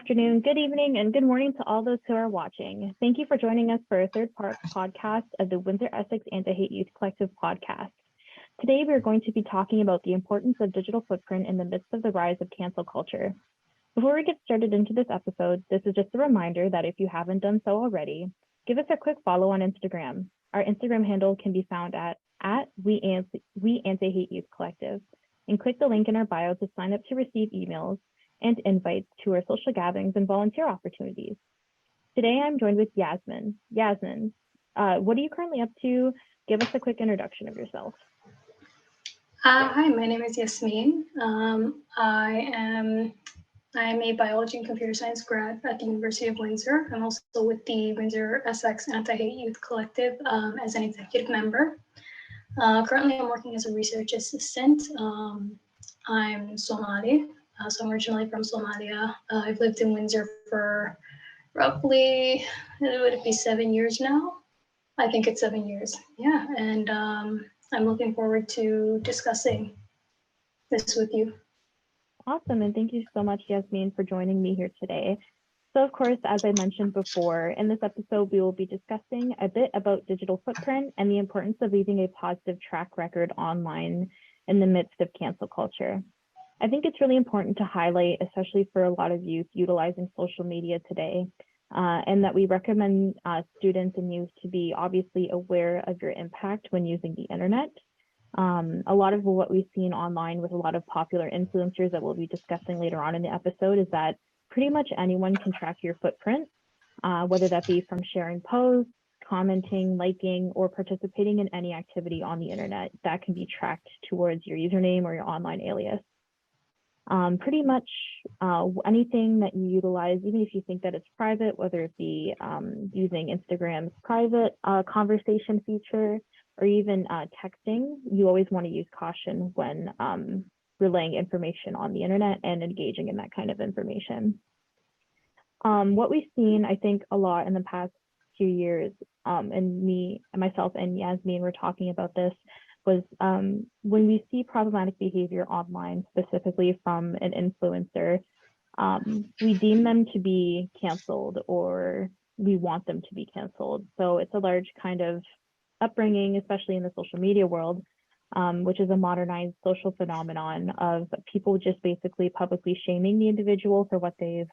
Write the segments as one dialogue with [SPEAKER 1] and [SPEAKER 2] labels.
[SPEAKER 1] afternoon, good evening, and good morning to all those who are watching. Thank you for joining us for a third part podcast of the Windsor Essex Anti-Hate Youth Collective podcast. Today, we're going to be talking about the importance of digital footprint in the midst of the rise of cancel culture. Before we get started into this episode, this is just a reminder that if you haven't done so already, give us a quick follow on Instagram. Our Instagram handle can be found at We Anti-Hate Youth Collective, and click the link in our bio to sign up to receive emails and invites to our social gatherings and volunteer opportunities. Today, I'm joined with Yasmin. Yasmin, what are you currently up to? Give us a quick introduction of yourself.
[SPEAKER 2] Hi, my name is Yasmin. I'm a biology and computer science grad at the University of Windsor. I'm also with the Windsor Essex Anti-Hate Youth Collective as an executive member. Currently, I'm working as a research assistant. I'm Somali, so I'm originally from Somalia. I've lived in Windsor for roughly, would it be 7 years now? I think it's 7 years, yeah. And I'm looking forward to discussing this with you.
[SPEAKER 1] Awesome, and thank you so much, Yasmin, for joining me here today. So, of course, as I mentioned before, in this episode, we will be discussing a bit about digital footprint and the importance of leaving a positive track record online in the midst of cancel culture. I think it's really important to highlight, especially for a lot of youth utilizing social media today, and that we recommend students and youth to be obviously aware of your impact when using the internet. A lot of what we've seen online with a lot of popular influencers that we'll be discussing later on in the episode is that pretty much anyone can track your footprint, whether that be from sharing posts, commenting, liking, or participating in any activity on the internet that can be tracked towards your username or your online alias. Pretty much anything that you utilize, even if you think that it's private, whether it be using Instagram's private conversation feature or even texting, you always want to use caution when relaying information on the internet and engaging in that kind of information. What we've seen, I think, a lot in the past few years, and myself and Yasmin were talking about this, was when we see problematic behavior online, specifically from an influencer, we deem them to be canceled or we want them to be canceled. So it's a large kind of upbringing, especially in the social media world, which is a modernized social phenomenon of people just basically publicly shaming the individual for what they've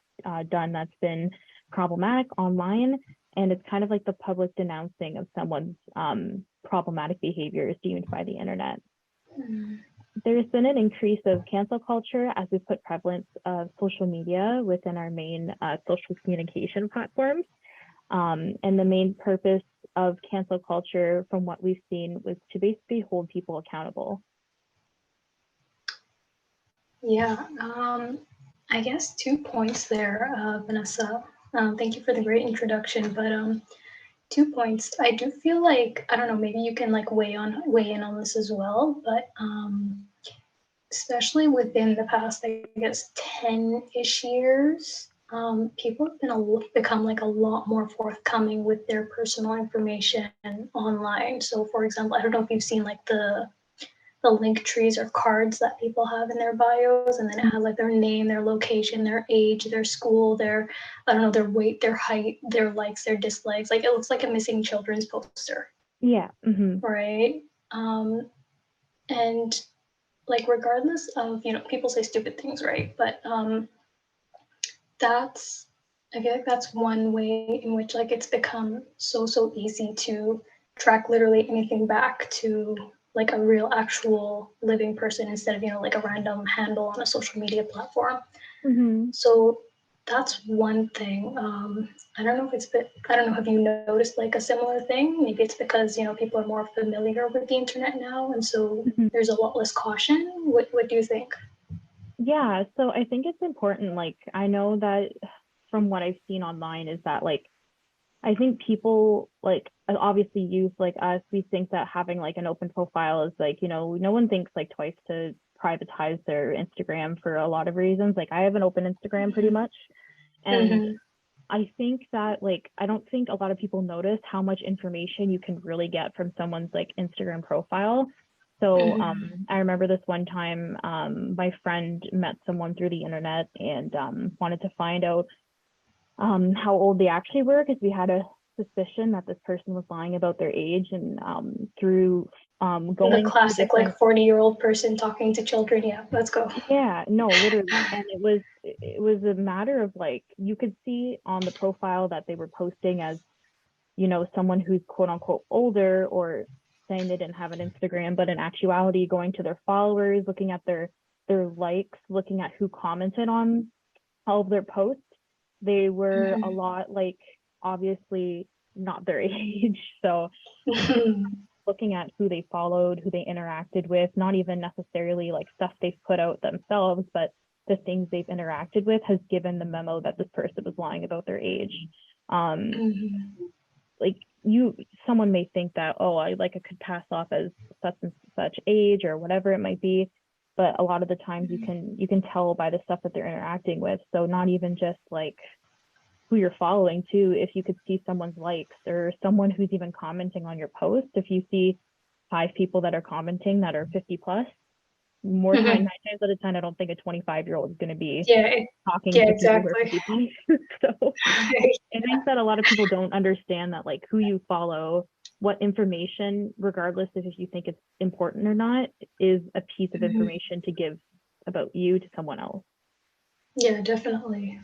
[SPEAKER 1] done that's been problematic online. And it's kind of like the public denouncing of someone's problematic behaviors deemed by the internet. There's been an increase of cancel culture as we put prevalence of social media within our main social communication platforms. And the main purpose of cancel culture, from what we've seen, was to basically hold people accountable.
[SPEAKER 2] Yeah, I guess 2 points there, Vanessa. Thank you for the great introduction, but 2 points. I do feel like, I don't know, maybe you can like weigh in on this as well, but especially within the past, I guess 10-ish years, people have become like a lot more forthcoming with their personal information online. So for example, I don't know if you've seen like the link trees or cards that people have in their bios, and then it has like their name, their location, their age, their school, their weight, their height, their likes, their dislikes. Like it looks like a missing children's poster.
[SPEAKER 1] Yeah. Mm-hmm.
[SPEAKER 2] Right. And like regardless of, people say stupid things, right? But I feel like that's one way in which like it's become so easy to track literally anything back to like a real actual living person instead of like a random handle on a social media platform.
[SPEAKER 1] Mm-hmm.
[SPEAKER 2] So that's one thing. I don't know, have you noticed like a similar thing? Maybe it's because people are more familiar with the internet now, and so there's a lot less caution. What do you think?
[SPEAKER 1] Yeah, so I think it's important. Like, I know that from what I've seen online is that like I think people, like, obviously youth like us, we think that having like an open profile is like, no one thinks like twice to privatize their Instagram for a lot of reasons. Like I have an open Instagram pretty much. And I think that like, I don't think a lot of people notice how much information you can really get from someone's like Instagram profile. So I remember this one time, my friend met someone through the internet and wanted to find out how old they actually were, because we had a suspicion that this person was lying about their age. And through
[SPEAKER 2] The
[SPEAKER 1] going through
[SPEAKER 2] classic like
[SPEAKER 1] different
[SPEAKER 2] 40-year-old person talking to children. Yeah, let's go.
[SPEAKER 1] yeah, no, literally. And it was a matter of like, you could see on the profile that they were posting as, you know, someone who's quote unquote older, or saying they didn't have an Instagram, but in actuality going to their followers, looking at their likes, looking at who commented on all of their posts, they were a lot like obviously not their age. So looking at who they followed, who they interacted with, not even necessarily like stuff they've put out themselves, but the things they've interacted with has given the memo that this person was lying about their age. Like someone may think that, oh, I could pass off as such and such age or whatever it might be, but a lot of the times you can tell by the stuff that they're interacting with. So not even just like who you're following too, if you could see someone's likes or someone who's even commenting on your post, if you see 5 people that are commenting that are 50 plus, more time, 9 times out of 10, I don't think a 25-year-old is going to be talking to people who are 50 plus. So I think that a lot of people don't understand that like who you follow, what information, regardless of if you think it's important or not, is a piece of information to give about you to someone else.
[SPEAKER 2] Yeah, definitely.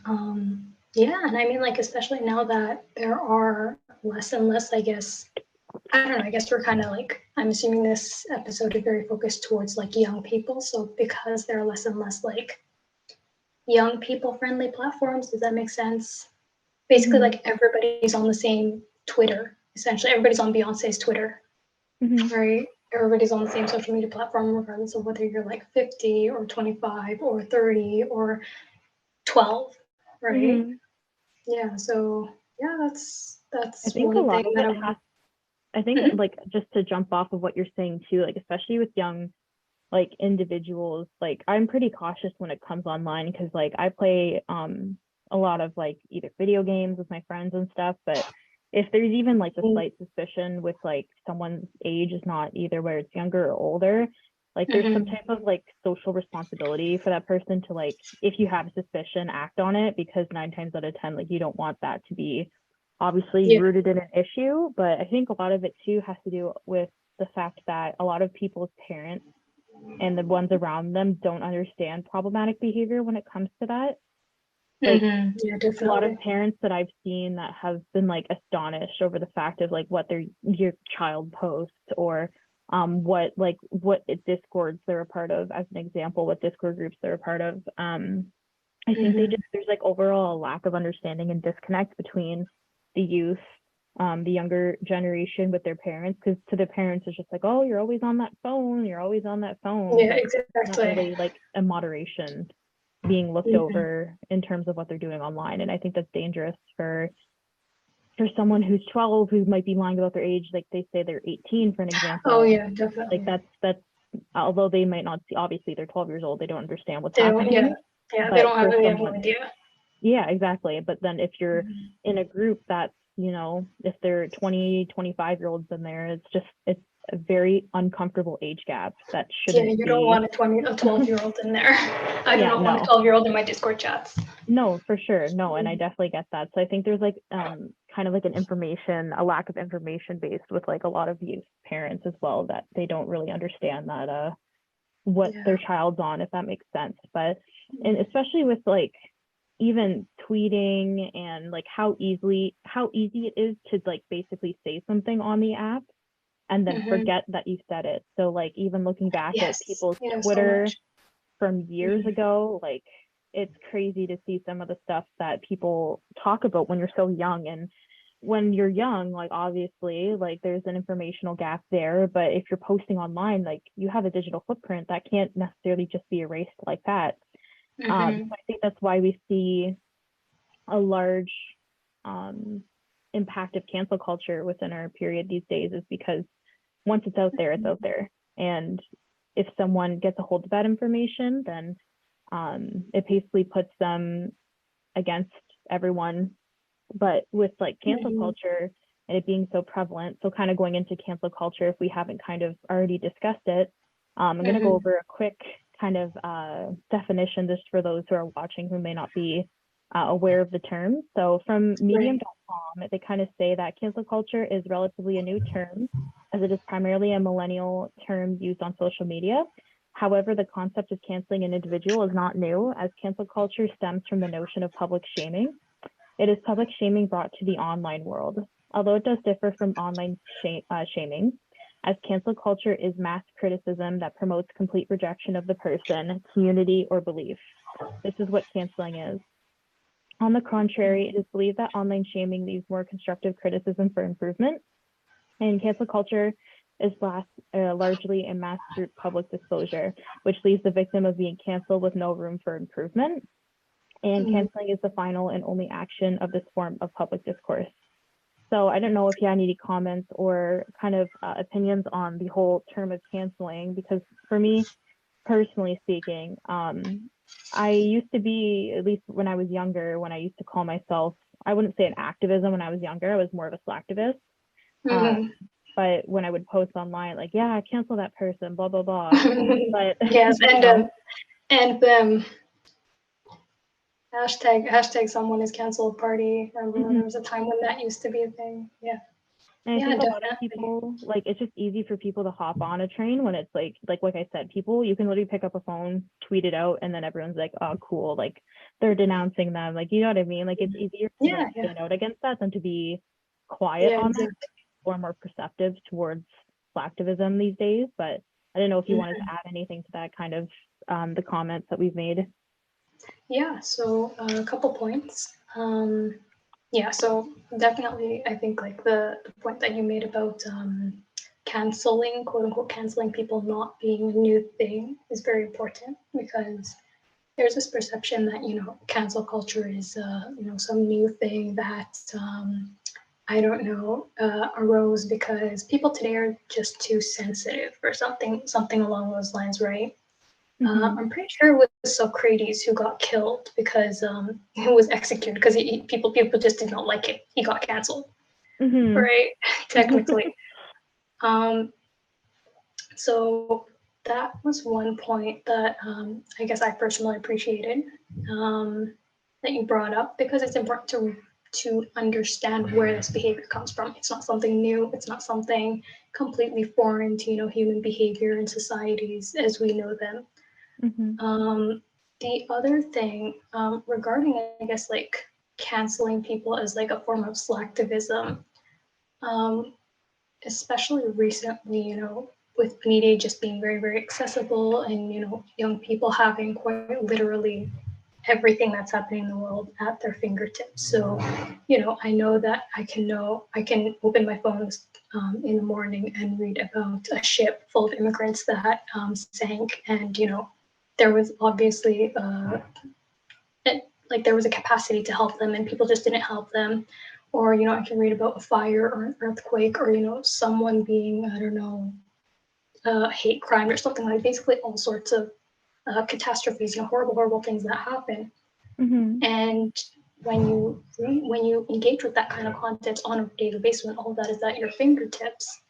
[SPEAKER 2] Yeah, and I mean, like, especially now that there are less and less, I guess, I don't know, I guess we're kind of like, I'm assuming this episode is very focused towards like young people. So because there are less and less like young people friendly platforms, does that make sense? Basically, like everybody's on the same Twitter. Essentially, everybody's on Beyonce's Twitter, right? Everybody's on the same social media platform, regardless of whether you're like 50 or 25 or 30 or 12, right? Yeah. So yeah, that's
[SPEAKER 1] I think a
[SPEAKER 2] one
[SPEAKER 1] lot
[SPEAKER 2] thing
[SPEAKER 1] of
[SPEAKER 2] that
[SPEAKER 1] it has, I think like just to jump off of what you're saying too, like especially with young like individuals, like I'm pretty cautious when it comes online, because like I play a lot of like either video games with my friends and stuff, but if there's even like a slight suspicion with like someone's age is not either where it's younger or older, like there's some type of like social responsibility for that person to, like, if you have a suspicion, act on it, because 9 times out of 10, like you don't want that to be obviously rooted in an issue. But I think a lot of it too has to do with the fact that a lot of people's parents and the ones around them don't understand problematic behavior when it comes to that. Like a lot of parents that I've seen that have been like astonished over the fact of like what your child posts, or what discords they're a part of, as an example, what Discord groups they're a part of. I think there's like overall a lack of understanding and disconnect between the youth, the younger generation with their parents, because to the parents it's just like, oh, you're always on that phone,
[SPEAKER 2] Yeah,
[SPEAKER 1] like,
[SPEAKER 2] exactly.
[SPEAKER 1] not really like a moderation being looked over in terms of what they're doing online. And I think that's dangerous for someone who's 12 who might be lying about their age, like they say they're 18, for an example.
[SPEAKER 2] Oh yeah, definitely.
[SPEAKER 1] Like that's although they might not see, obviously they're 12 years old, they don't understand what's happening.
[SPEAKER 2] They don't have any idea.
[SPEAKER 1] Yeah, exactly. But then if you're in a group that's, you know, if they're 20, 25-year-olds in there, it's a very uncomfortable age gap that shouldn't
[SPEAKER 2] you don't want a 12-year-old in there. I do not want a 12-year-old in my Discord chats.
[SPEAKER 1] No, for sure. No, and I definitely get that. So I think there's like kind of like a lack of information based with like a lot of youth parents as well, that they don't really understand that what their child's on, if that makes sense. But and especially with like even tweeting and like how easy it is to like basically say something on the app and then forget that you said it. So like even looking back at people's Twitter from years ago, like it's crazy to see some of the stuff that people talk about when you're so young. And when you're young, like obviously like there's an informational gap there, but if you're posting online, like you have a digital footprint that can't necessarily just be erased like that. So I think that's why we see a large impact of cancel culture within our period these days, is because once it's out there, it's out there. And if someone gets a hold of that information, then it basically puts them against everyone. But with like cancel culture and it being so prevalent, so kind of going into cancel culture, if we haven't kind of already discussed it, I'm going to go over a quick kind of definition just for those who are watching who may not be aware of the term. So from medium.com, they kind of say that cancel culture is relatively a new term, as it is primarily a millennial term used on social media. However, the concept of canceling an individual is not new, as cancel culture stems from the notion of public shaming. It is public shaming brought to the online world, although it does differ from online shaming, as cancel culture is mass criticism that promotes complete rejection of the person, community, or belief. This is what canceling is. On the contrary, it is believed that online shaming leaves more constructive criticism for improvement, and cancel culture is largely a mass group public disclosure, which leaves the victim of being canceled with no room for improvement. And canceling is the final and only action of this form of public discourse. So I don't know if you had any comments or kind of opinions on the whole term of canceling, because for me, personally speaking, I used to be, at least when I was younger, when I used to call myself, I wouldn't say an activism when I was younger, I was more of a slacktivist. But when I would post online, like, yeah, cancel that person, blah, blah, blah. But
[SPEAKER 2] yes, and hashtag someone is canceled party. I remember there was a time when that used to be a thing. Yeah.
[SPEAKER 1] And I think a lot of people, like, it's just easy for people to hop on a train when it's like I said, people, you can literally pick up a phone, tweet it out, and then everyone's like, oh, cool, like, they're denouncing them. Like, you know what I mean? Like, it's easier to stand out against that than to be quiet on that, or more perceptive towards slacktivism these days. But I don't know if you wanted to add anything to that kind of the comments that we've made.
[SPEAKER 2] Yeah, so a couple points. Yeah, so definitely, I think like the point that you made about canceling, quote unquote, canceling people not being a new thing is very important, because there's this perception that, you know, cancel culture is, you know, some new thing that, I don't know, arose because people today are just too sensitive or something along those lines, right? I'm pretty sure it was Socrates who got killed because he was executed because people just did not like it. He got canceled, right? Technically. So that was one point that I guess I personally appreciated that you brought up, because it's important to understand where this behavior comes from. It's not something new. It's not something completely foreign to, you know, human behavior and societies as we know them. The other thing regarding, I guess, like canceling people as like a form of slacktivism, especially recently, you know, with media just being very, very accessible, and, you know, young people having quite literally everything that's happening in the world at their fingertips. So, you know, I know that I can open my phone in the morning and read about a ship full of immigrants that sank, and, you know, there was obviously there was a capacity to help them, and people just didn't help them. Or, you know, I can read about a fire or an earthquake, or, you know, someone being, I don't know, hate crime or something, like basically all sorts of catastrophes, you know, horrible things that happen. And when you engage with that kind of content on a daily basis, when all of that is at your fingertips,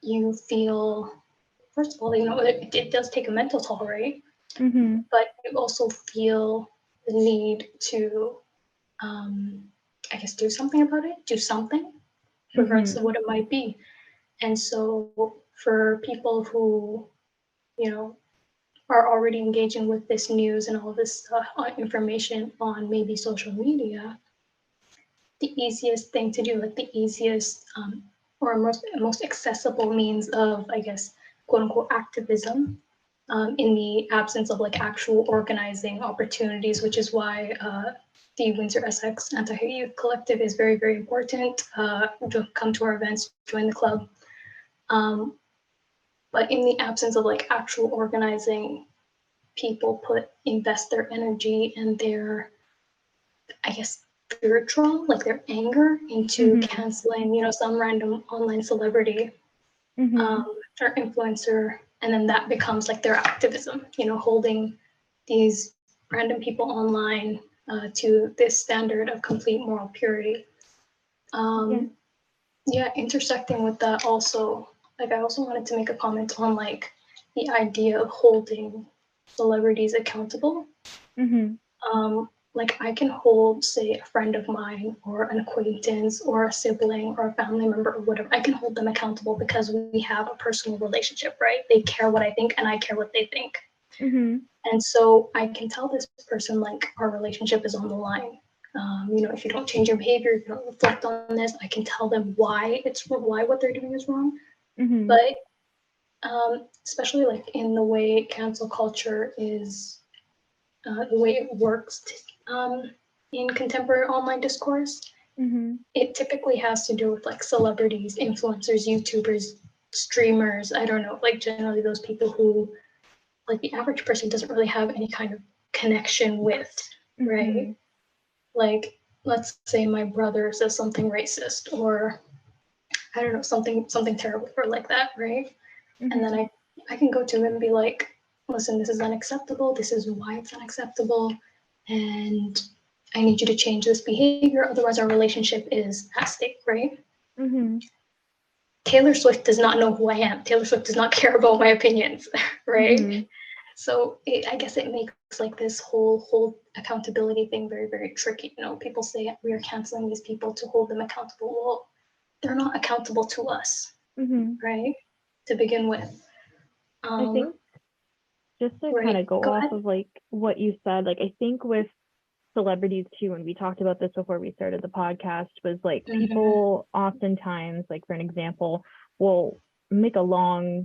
[SPEAKER 2] you feel, first of all, you know, it does take a mental toll, right? But you also feel the need to, I guess, do something about it, regardless of what it might be. And so for people who, you know, are already engaging with this news and all this information on maybe social media, the easiest thing to do, like the easiest or most accessible means of, I guess, quote unquote, activism, in the absence of like actual organizing opportunities, which is why the Windsor Essex Anti-Hate Youth Collective is very, very important. To come to our events, join the club. But in the absence of like actual organizing, people invest their energy and their, I guess, spiritual, like their anger into canceling, you know, some random online celebrity or influencer, and then that becomes like their activism, you know, holding these random people online to this standard of complete moral purity. Intersecting with that also, like I also wanted to make a comment on like the idea of holding celebrities accountable. Like I can hold, say, a friend of mine or an acquaintance or a sibling or a family member or whatever. I can hold them accountable because we have a personal relationship, right? They care what I think and I care what they think. And so I can tell this person, like, our relationship is on the line. If you don't change your behavior, if you don't reflect on this, I can tell them why what they're doing is wrong. But especially like in the way cancel culture is, the way it works in contemporary online discourse, it typically has to do with like celebrities, influencers, YouTubers, streamers. I don't know, like generally those people who like the average person doesn't really have any kind of connection with, right? Like, let's say my brother says something racist or I don't know, something terrible or like that, right? And then I can go to him and be like, listen, this is unacceptable. This is why it's unacceptable. And I need you to change this behavior. Otherwise, our relationship is at stake, right? Taylor Swift does not know who I am. Taylor Swift does not care about my opinions, right? So I guess it makes like this whole accountability thing very, very tricky. People say we are canceling these people to hold them accountable. Well, they're not accountable to us, right? To begin with.
[SPEAKER 1] I think just to kind of go off of like what you said, like I think with celebrities too, and we talked about this before we started the podcast, was like people oftentimes, like for an example, will make a long,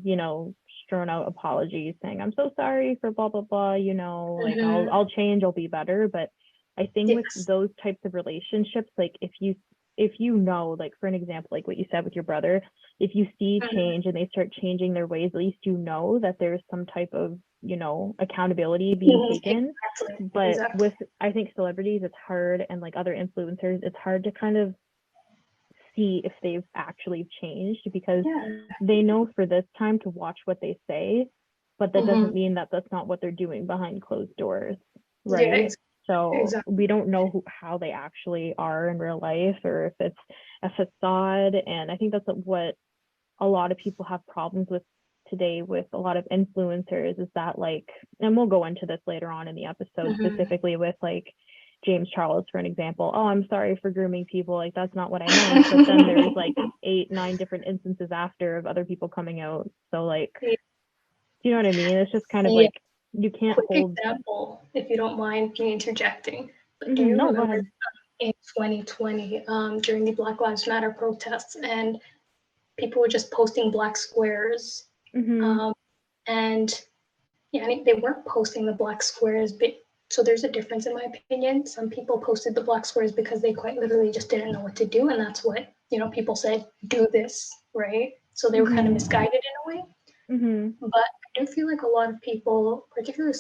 [SPEAKER 1] strewn out apology saying, I'm so sorry for blah blah blah, like I'll change, I'll be better. But I think with those types of relationships, like if you like for an example, like what you said with your brother, if you see change and they start changing their ways, at least there's some type of accountability being taken. But with I think celebrities, it's hard, and like other influencers, it's hard to kind of see if they've actually changed, because they know for this time to watch what they say, but that doesn't mean that that's not what they're doing behind closed doors, right? So we don't know how they actually are in real life, or if it's a facade. And I think that's what a lot of people have problems with today with a lot of influencers, is that like, and we'll go into this later on in the episode, specifically with like James Charles, for an example. Oh, I'm sorry for grooming people, like that's not what I meant. But then there's like 8-9 different instances after of other people coming out. So like, do you know what I mean? It's just kind of like, you can't hold.
[SPEAKER 2] Example, if you don't mind me interjecting, but do you remember in 2020 during the Black Lives Matter protests, and people were just posting black squares, and they weren't posting the black squares, but so there's a difference in my opinion. Some people posted the black squares because they quite literally just didn't know what to do, and that's what people said, do this, right? So they were kind of misguided in a way. But I do feel like a lot of people, particularly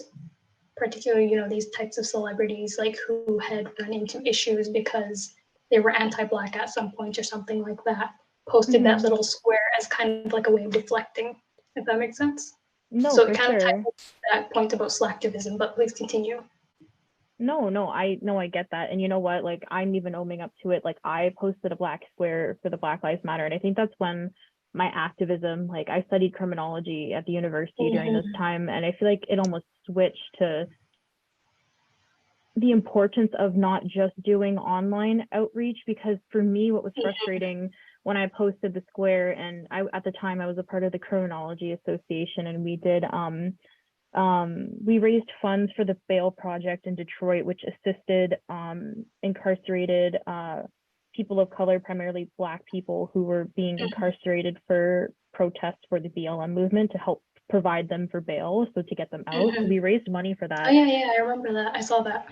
[SPEAKER 2] these types of celebrities, like who had run into issues because they were anti-black at some point or something like that, posted that little square as kind of like a way of deflecting, if that makes sense.
[SPEAKER 1] No,
[SPEAKER 2] so it kind of ties into that point about slacktivism, but please continue.
[SPEAKER 1] No, I get that. And you know what, like I'm even owning up to it. Like I posted a black square for the Black Lives Matter, and I think that's when my activism, like I studied criminology at the university during this time, and I feel like it almost switched to the importance of not just doing online outreach. Because for me, what was frustrating when I posted the square, and at the time I was a part of the Criminology Association, and we did we raised funds for the Bail Project in Detroit, which assisted incarcerated people of color, primarily Black people, who were being incarcerated for protests for the BLM movement, to help provide them for bail, so to get them out. So we raised money for that.
[SPEAKER 2] Oh yeah, I remember that. I saw that.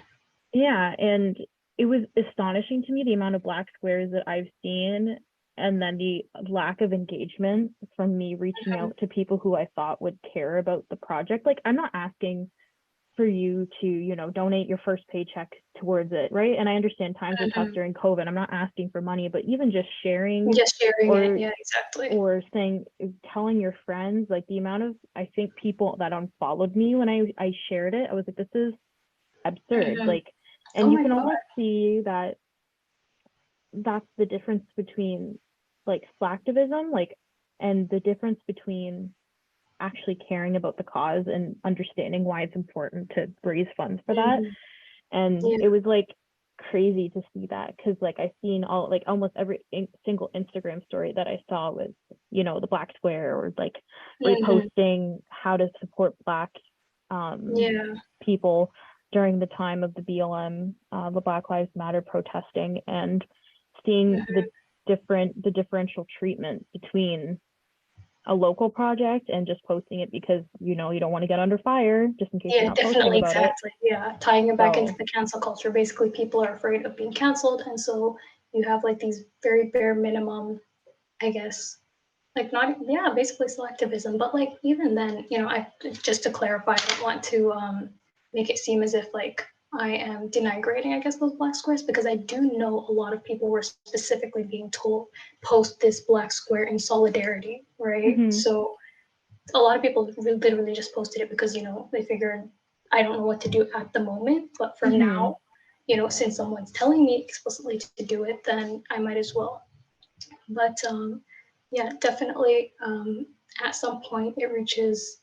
[SPEAKER 1] Yeah, and it was astonishing to me the amount of black squares that I've seen, and then the lack of engagement from me reaching out to people who I thought would care about the project. Like, I'm not asking for you to, donate your first paycheck towards it, right? And I understand times are tough during COVID. I'm not asking for money, but even just sharing
[SPEAKER 2] it, yeah, exactly.
[SPEAKER 1] Or telling your friends, like the amount of, I think, people that unfollowed me when I shared it, I was like, this is absurd. Like, and you can almost see that that's the difference between like slacktivism, like, and the difference between actually caring about the cause and understanding why it's important to raise funds for that. And it was like crazy to see that, because like I've seen all, like almost every single Instagram story that I saw was, you know, the Black Square, or like reposting how to support Black people during the time of the BLM, the Black Lives Matter protesting, and seeing the differential treatment between a local project and just posting it because, you know, you don't want to get under fire, just in case you're not posting about
[SPEAKER 2] exactly. Tying it back into the cancel culture. Basically, people are afraid of being canceled, and so you have like these very bare minimum, I guess, like not basically selectivism. But like even then, you know, I just to clarify, I don't want to make it seem as if like I am denigrating, I guess, those Black squares, because I do know a lot of people were specifically being told post this Black square in solidarity, right? So a lot of people literally just posted it because, you know, they figured I don't know what to do at the moment, but for now, you know, since someone's telling me explicitly to do it, then I might as well. But yeah, definitely at some point it reaches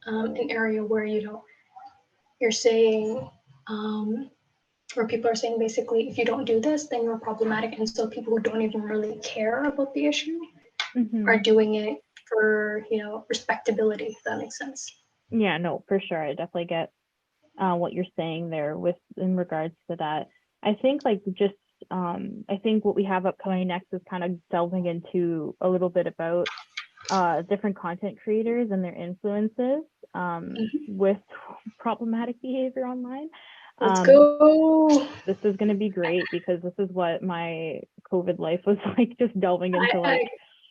[SPEAKER 2] an area where, you know, you're saying, where people are saying basically, if you don't do this, then you're problematic. And so people who don't even really care about the issue are doing it for, you know, respectability, if that makes sense.
[SPEAKER 1] Yeah, no, for sure. I definitely get what you're saying there with in regards to that. I think like just I think what we have upcoming next is kind of delving into a little bit about different content creators and their influences with problematic behavior online.
[SPEAKER 2] Let's go.
[SPEAKER 1] This is going to be great because this is what my COVID life was like, just delving into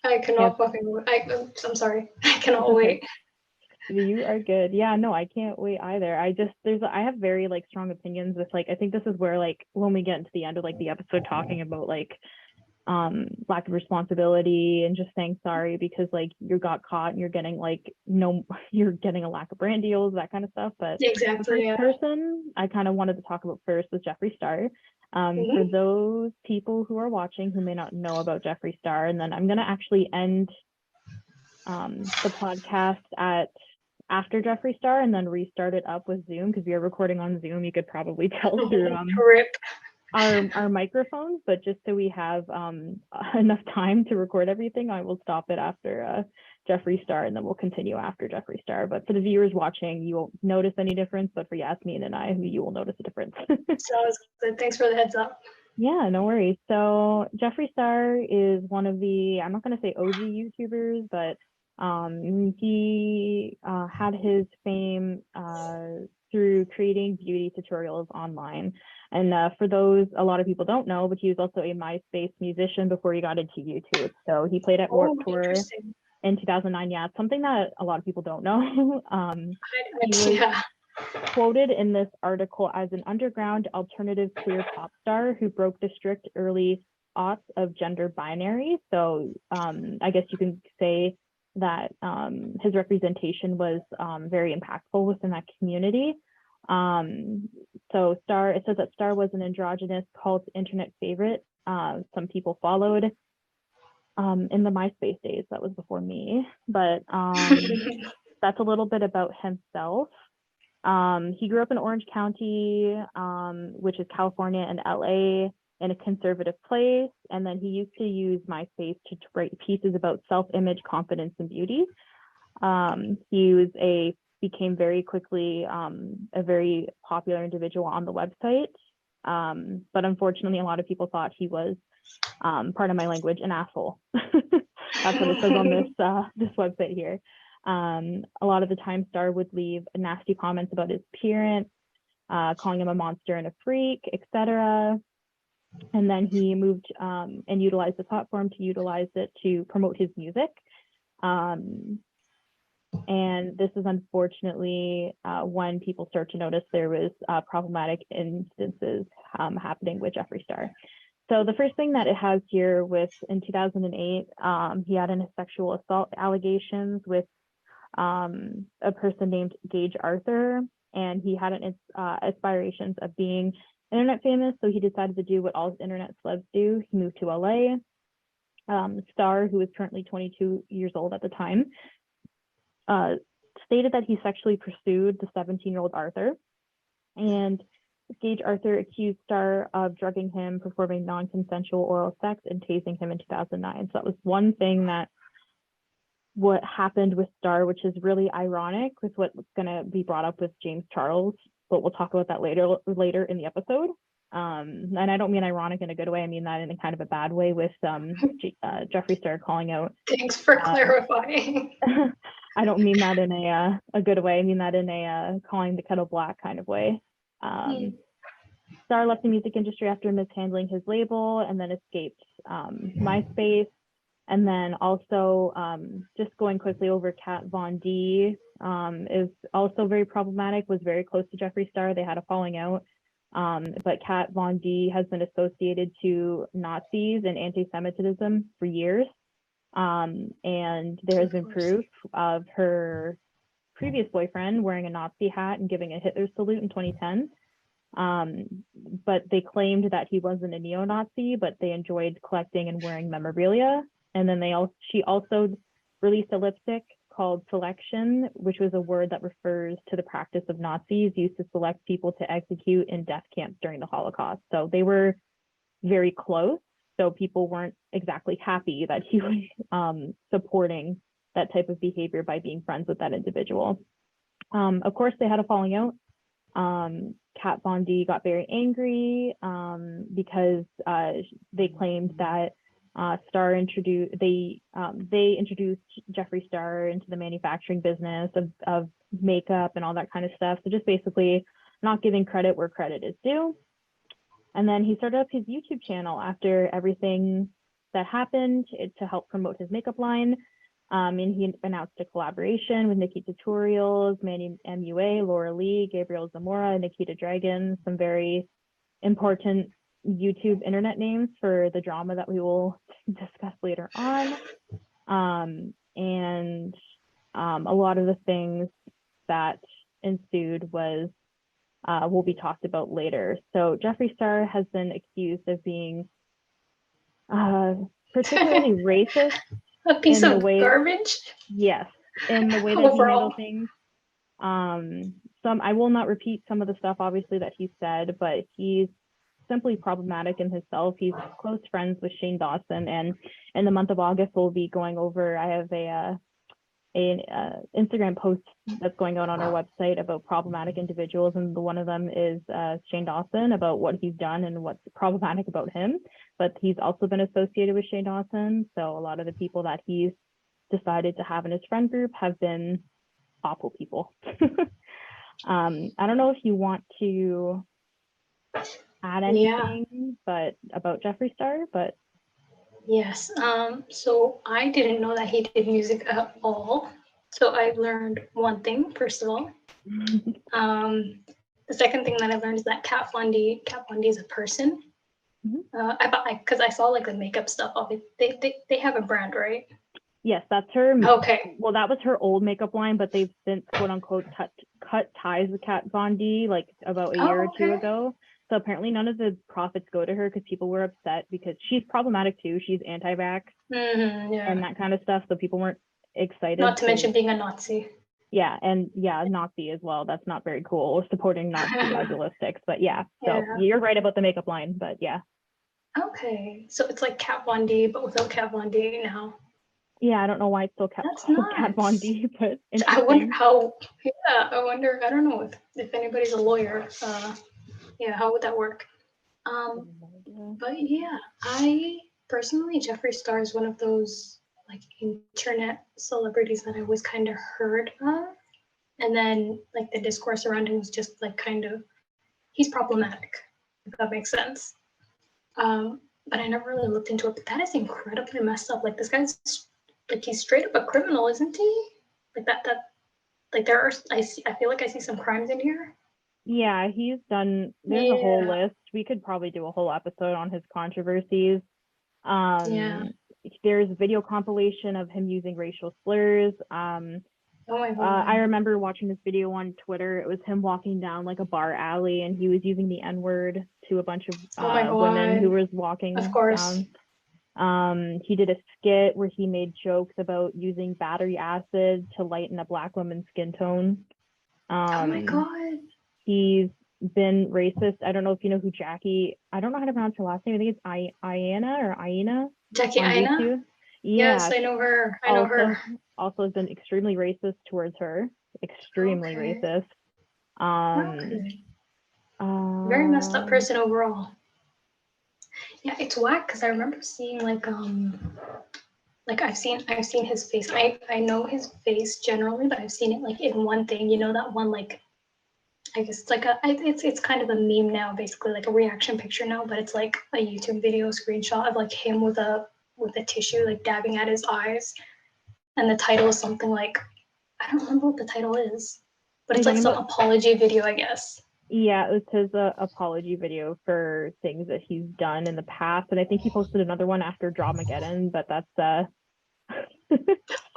[SPEAKER 2] I cannot fucking wait. I'm sorry. I cannot wait.
[SPEAKER 1] You are good. Yeah, no, I can't wait either. I have very like strong opinions with like, I think this is where like when we get into the end of like the episode talking about like lack of responsibility and just saying sorry because like you got caught and you're getting like you're getting a lack of brand deals, that kind of stuff. But
[SPEAKER 2] exactly,
[SPEAKER 1] the first person I kind of wanted to talk about first was Jeffree Star. For those people who are watching who may not know about Jeffree Star, and then I'm gonna actually end the podcast after Jeffree Star and then restart it up with Zoom because we are recording on Zoom. You could probably tell through our microphones, but just so we have enough time to record everything, I will stop it after Jeffree Star, and then we'll continue after Jeffree Star. But for the viewers watching, you won't notice any difference, but for Yasmin and I, you will notice a difference.
[SPEAKER 2] Sounds good. Thanks for the heads up.
[SPEAKER 1] Yeah, no worries. So Jeffree Star is one of the, I'm not going to say OG YouTubers, but he had his fame through creating beauty tutorials online. And for those, a lot of people don't know, but he was also a MySpace musician before he got into YouTube. So he played at Warped Tour in 2009. Yeah, it's something that a lot of people don't know. He was quoted in this article as an underground alternative queer pop star who broke the strict early aughts of gender binary. So I guess you can say that his representation was very impactful within that community. So it says that Star was an androgynous cult internet favorite. Some people followed in the MySpace days. That was before me, but that's a little bit about himself. He grew up in Orange County, which is California, and LA, in a conservative place. And then he used to use MySpace to write pieces about self-image, confidence, and beauty. He became very quickly a very popular individual on the website. But unfortunately, a lot of people thought he was, pardon my language, an asshole. That's what it says on this website here. A lot of the time, Star would leave nasty comments about his appearance, calling him a monster and a freak, etc. And then he moved and utilized the platform to promote his music. And this is unfortunately when people start to notice there was problematic instances happening with Jeffree Star. So the first thing that it has here in 2008, he had a sexual assault allegations with a person named Gage Arthur, and he had aspirations of being internet famous, so he decided to do what all internet celebs do. He moved to LA. Star, who is currently 22 years old at the time, stated that he sexually pursued the 17-year-old Arthur, and Gage Arthur accused Starr of drugging him, performing non-consensual oral sex, and tasing him in 2009. So that was one thing that what happened with Starr, which is really ironic with what's going to be brought up with James Charles, but we'll talk about that later in the episode. And I don't mean ironic in a good way. I mean that in a kind of a bad way with Jeffree Star calling out.
[SPEAKER 2] Thanks for clarifying.
[SPEAKER 1] I don't mean that in a good way. I mean that in a calling the kettle black kind of way. Starr left the music industry after mishandling his label and then escaped MySpace. And then also just going quickly over Kat Von D is also very problematic, was very close to Jeffree Star. They had a falling out. But Kat Von D has been associated to Nazis and anti-Semitism for years. And there has been proof of her previous boyfriend wearing a Nazi hat and giving a Hitler salute in 2010. But they claimed that he wasn't a neo-Nazi, but they enjoyed collecting and wearing memorabilia. And then she also released a lipstick called Selection, which was a word that refers to the practice of Nazis used to select people to execute in death camps during the Holocaust. So they were very close. So people weren't exactly happy that he was supporting that type of behavior by being friends with that individual. Of course, they had a falling out. Kat Von D got very angry because they claimed that Starr introduced Jeffree Star into the manufacturing business of makeup and all that kind of stuff. So just basically not giving credit where credit is due. And then he started up his YouTube channel after everything that happened to help promote his makeup line. And he announced a collaboration with Nikki Tutorials, Manny MUA, Laura Lee, Gabriel Zamora, Nikita Dragon, some very important YouTube internet names for the drama that we will discuss later on. And a lot of the things that ensued will be talked about later. So Jeffree Star has been accused of being particularly racist.
[SPEAKER 2] A piece of garbage?
[SPEAKER 1] Yes, in the way that he handled things. I will not repeat some of the stuff obviously that he said, but he's simply problematic in himself. He's close friends with Shane Dawson, and in the month of August we'll be going over, I have an Instagram post that's going out on our website about problematic individuals, and one of them is Shane Dawson, about what he's done and what's problematic about him. But he's also been associated with Shane Dawson, so a lot of the people that he's decided to have in his friend group have been awful people. I don't know if you want to add anything but about Jeffree Star, but
[SPEAKER 2] yes. So I didn't know that he did music at all. So I learned one thing, first of all. The second thing that I learned is that Kat Von D is a person. Because I saw like the makeup stuff. They have a brand, right?
[SPEAKER 1] Yes, that's her.
[SPEAKER 2] Okay.
[SPEAKER 1] Well, that was her old makeup line, but they've since quote unquote cut ties with Kat Von D like about a year or two ago. So apparently none of the profits go to her because people were upset because she's problematic too. She's anti-vax and that kind of stuff. So people weren't excited.
[SPEAKER 2] Not to mention being a Nazi.
[SPEAKER 1] Yeah, and Nazi as well. That's not very cool. Or supporting Nazi idealistics. But so you're right about the makeup line, but yeah.
[SPEAKER 2] Okay, so it's like Kat Von D, but without Kat Von D now.
[SPEAKER 1] Yeah, I don't know why it's still Kat Von D, but
[SPEAKER 2] I wonder how. Yeah, I don't know if anybody's a lawyer. How would that work? But yeah, I personally, Jeffree Star is one of those like internet celebrities that I was kind of heard of, and then like the discourse around him was just like he's problematic, if that makes sense. But I never really looked into it. But that is incredibly messed up. Like this guy's like he's straight up a criminal, isn't he? Like that like I feel like I see some crimes in here.
[SPEAKER 1] Yeah, he's done. There's a whole list. We could probably do a whole episode on his controversies. There's a video compilation of him using racial slurs.
[SPEAKER 2] Oh my God.
[SPEAKER 1] I remember watching this video on Twitter. It was him walking down like a bar alley, and he was using the N-word to a bunch of women who was walking
[SPEAKER 2] of course.
[SPEAKER 1] down. He did a skit where he made jokes about using battery acid to lighten a Black woman's skin tone.
[SPEAKER 2] Oh my God.
[SPEAKER 1] He's been racist. I don't know if you know who Jackie, I don't know how to pronounce her last name. I think it's Iana or Aina
[SPEAKER 2] Jackie
[SPEAKER 1] on
[SPEAKER 2] Aina?
[SPEAKER 1] YouTube.
[SPEAKER 2] Yes,
[SPEAKER 1] Yeah,
[SPEAKER 2] I know her. I know her.
[SPEAKER 1] also has been extremely racist towards her. Extremely
[SPEAKER 2] Okay.
[SPEAKER 1] racist.
[SPEAKER 2] Okay. Very messed up person overall. Yeah, it's whack because I remember seeing like I've seen his face. I know his face generally, but I've seen it like in one thing. You know that one like I guess it's like it's kind of a meme now, basically like a reaction picture now, but it's like a YouTube video screenshot of like him with a tissue like dabbing at his eyes, and the title is something like I don't remember what the title is, but it's like some apology video, I guess.
[SPEAKER 1] Yeah, it's his apology video for things that he's done in the past, and I think he posted another one after Dramageddon, but that's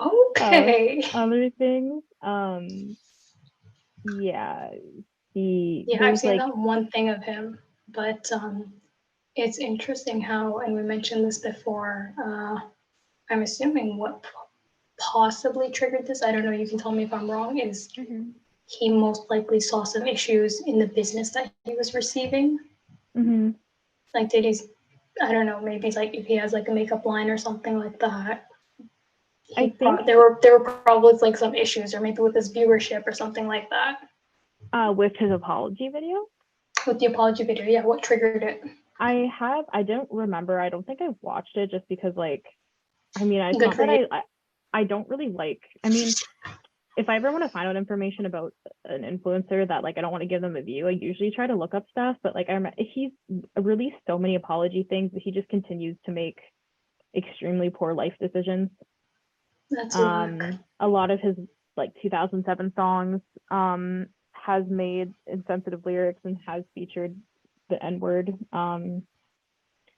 [SPEAKER 2] Okay.
[SPEAKER 1] other things. Yeah,
[SPEAKER 2] I've seen
[SPEAKER 1] like
[SPEAKER 2] that one thing of him, but it's interesting how, and we mentioned this before. I'm assuming what possibly triggered this. I don't know. You can tell me if I'm wrong. Is he most likely saw some issues in the business that he was receiving? Like, did he? I don't know. Maybe like if he has like a makeup line or something like that.
[SPEAKER 1] I think
[SPEAKER 2] there were probably like some issues, or maybe with his viewership or something like that.
[SPEAKER 1] With his apology video.
[SPEAKER 2] With the apology video, yeah. What triggered it?
[SPEAKER 1] I don't remember. I don't think I've watched it just because like, I mean, it's not that I don't really like, I mean, if I ever want to find out information about an influencer that like I don't want to give them a view, I usually try to look up stuff. But like he's released so many apology things, but he just continues to make extremely poor life decisions.
[SPEAKER 2] That's
[SPEAKER 1] a lot of his like 2007 songs has made insensitive lyrics and has featured the N-word. And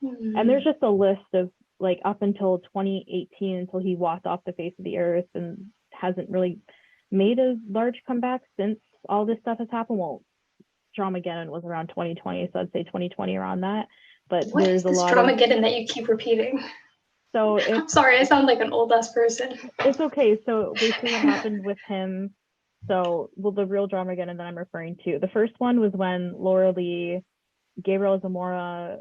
[SPEAKER 1] there's just a list of like up until 2018 until he walked off the face of the earth and hasn't really made a large comeback since all this stuff has happened. Well, Dramageddon was around 2020, so I'd say 2020 around that. But
[SPEAKER 2] what
[SPEAKER 1] there's a lot
[SPEAKER 2] Dramageddon that you keep repeating?
[SPEAKER 1] So
[SPEAKER 2] I'm sorry, I sound like an old ass person.
[SPEAKER 1] It's okay. So basically what happened with him, so well, the real Dramageddon that I'm referring to, the first one was when Laura Lee, Gabriel Zamora,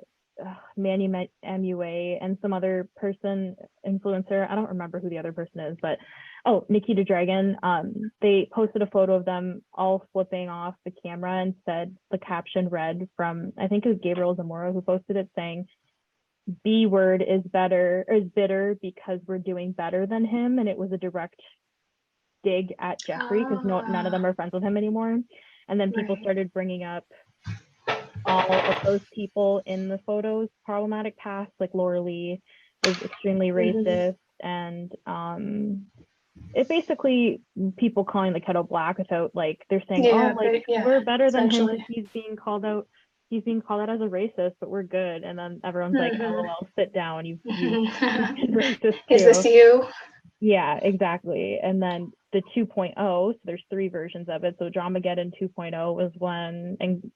[SPEAKER 1] Manny MUA, and some other person, influencer, I don't remember who the other person is, but Nikita Dragon, they posted a photo of them all flipping off the camera and said, the caption read from, I think it was Gabriel Zamora who posted it, saying, B word is bitter because we're doing better than him. And it was a direct dig at Jeffrey because none of them are friends with him anymore. And then people started bringing up all of those people in the photos problematic past, like Laura Lee was extremely racist, and it basically people calling the kettle black without like they're saying we're better than him because he's being called out as a racist, but we're good. And then everyone's like, LOL, sit down, you've been racist too.
[SPEAKER 2] Is this you?
[SPEAKER 1] Yeah, exactly. And then the 2.0, so there's 3 versions of it. So Dramageddon 2.0 was one, and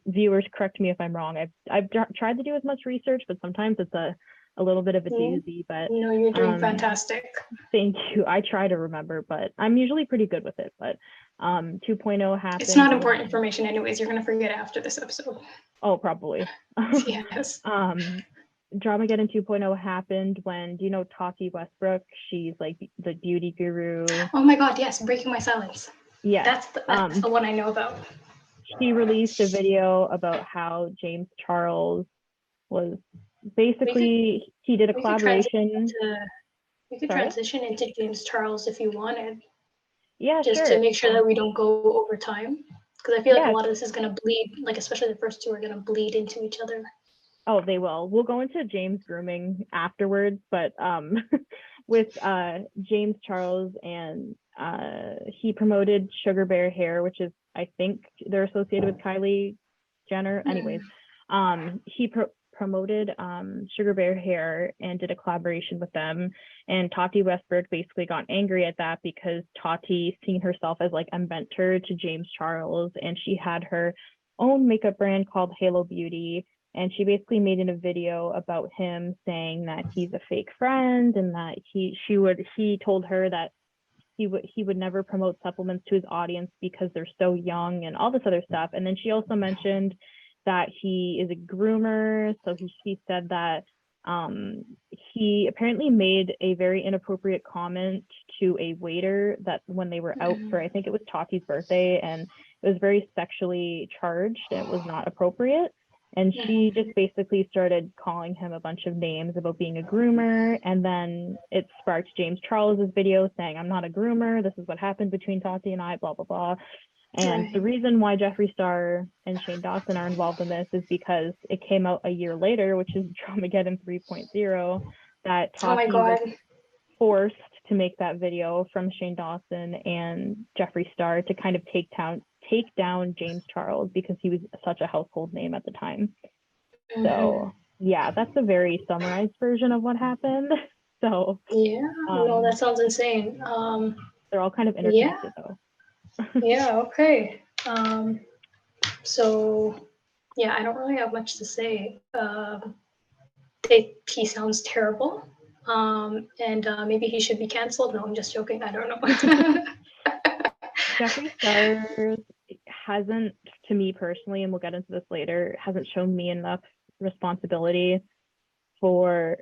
[SPEAKER 1] viewers correct me if I'm wrong. I've tried to do as much research, but sometimes it's a little bit of a doozy. But
[SPEAKER 2] no, you're doing fantastic.
[SPEAKER 1] Thank you. I try to remember, but I'm usually pretty good with it. But 2.0 happened.
[SPEAKER 2] It's not important information anyways. You're gonna forget after this episode.
[SPEAKER 1] Oh, probably.
[SPEAKER 2] Yes.
[SPEAKER 1] Dramageddon 2.0 happened when, do you know Tati Westbrook? She's like the beauty guru.
[SPEAKER 2] Oh my God, yes, Breaking My Silence.
[SPEAKER 1] Yeah.
[SPEAKER 2] That's the one I know about.
[SPEAKER 1] She released a video about how James Charles was basically, he did a collaboration.
[SPEAKER 2] We could transition into James Charles if you wanted.
[SPEAKER 1] Yeah,
[SPEAKER 2] just to make sure that we don't go over time. Because I feel like a lot of this is going to bleed, like especially the first 2 are going to bleed into each other.
[SPEAKER 1] Oh, they will. We'll go into James grooming afterwards, but with James Charles, and he promoted Sugar Bear Hair, which is, I think they're associated with Kylie Jenner. Anyways, he promoted Sugar Bear Hair and did a collaboration with them. And Tati Westbrook basically got angry at that because Tati seen herself as like a mentor to James Charles, and she had her own makeup brand called Halo Beauty. and she basically made in a video about him saying that he's a fake friend and that he told her that he would never promote supplements to his audience because they're so young and all this other stuff. And then she also mentioned that he is a groomer. So she said that he apparently made a very inappropriate comment to a waiter that when they were out for, I think it was Tati's birthday, and it was very sexually charged and it was not appropriate. And she just basically started calling him a bunch of names about being a groomer. And then it sparked James Charles's video saying, "I'm not a groomer. This is what happened between Tati and I, blah, blah, blah." And the reason why Jeffree Star and Shane Dawson are involved in this is because it came out a year later, which is Dramageddon 3.0, that Tati was forced to make that video from Shane Dawson and Jeffree Star to kind of take down James Charles because he was such a household name at the time. So yeah, that's a very summarized version of what happened. So
[SPEAKER 2] yeah, no, that sounds insane.
[SPEAKER 1] They're all kind of interconnected though.
[SPEAKER 2] Yeah, okay. So yeah, I don't really have much to say. He sounds terrible. And maybe he should be canceled. No, I'm just joking. I don't know.
[SPEAKER 1] Jeffree Star hasn't, to me personally, and we'll get into this later, hasn't shown me enough responsibility for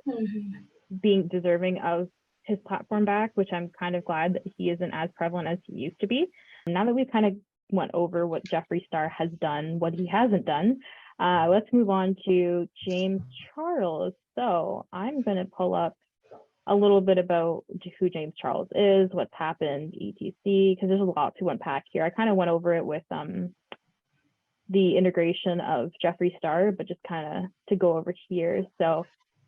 [SPEAKER 1] being deserving of his platform back, which I'm kind of glad that he isn't as prevalent as he used to be. Now that we've kind of went over what Jeffree Star has done, what he hasn't done, let's move on to James Charles. So I'm going to pull up a little bit about who James Charles is, what's happened, etc., because there's a lot to unpack here. I kind of went over it with the integration of Jeffree Star, but just kind of to go over here. So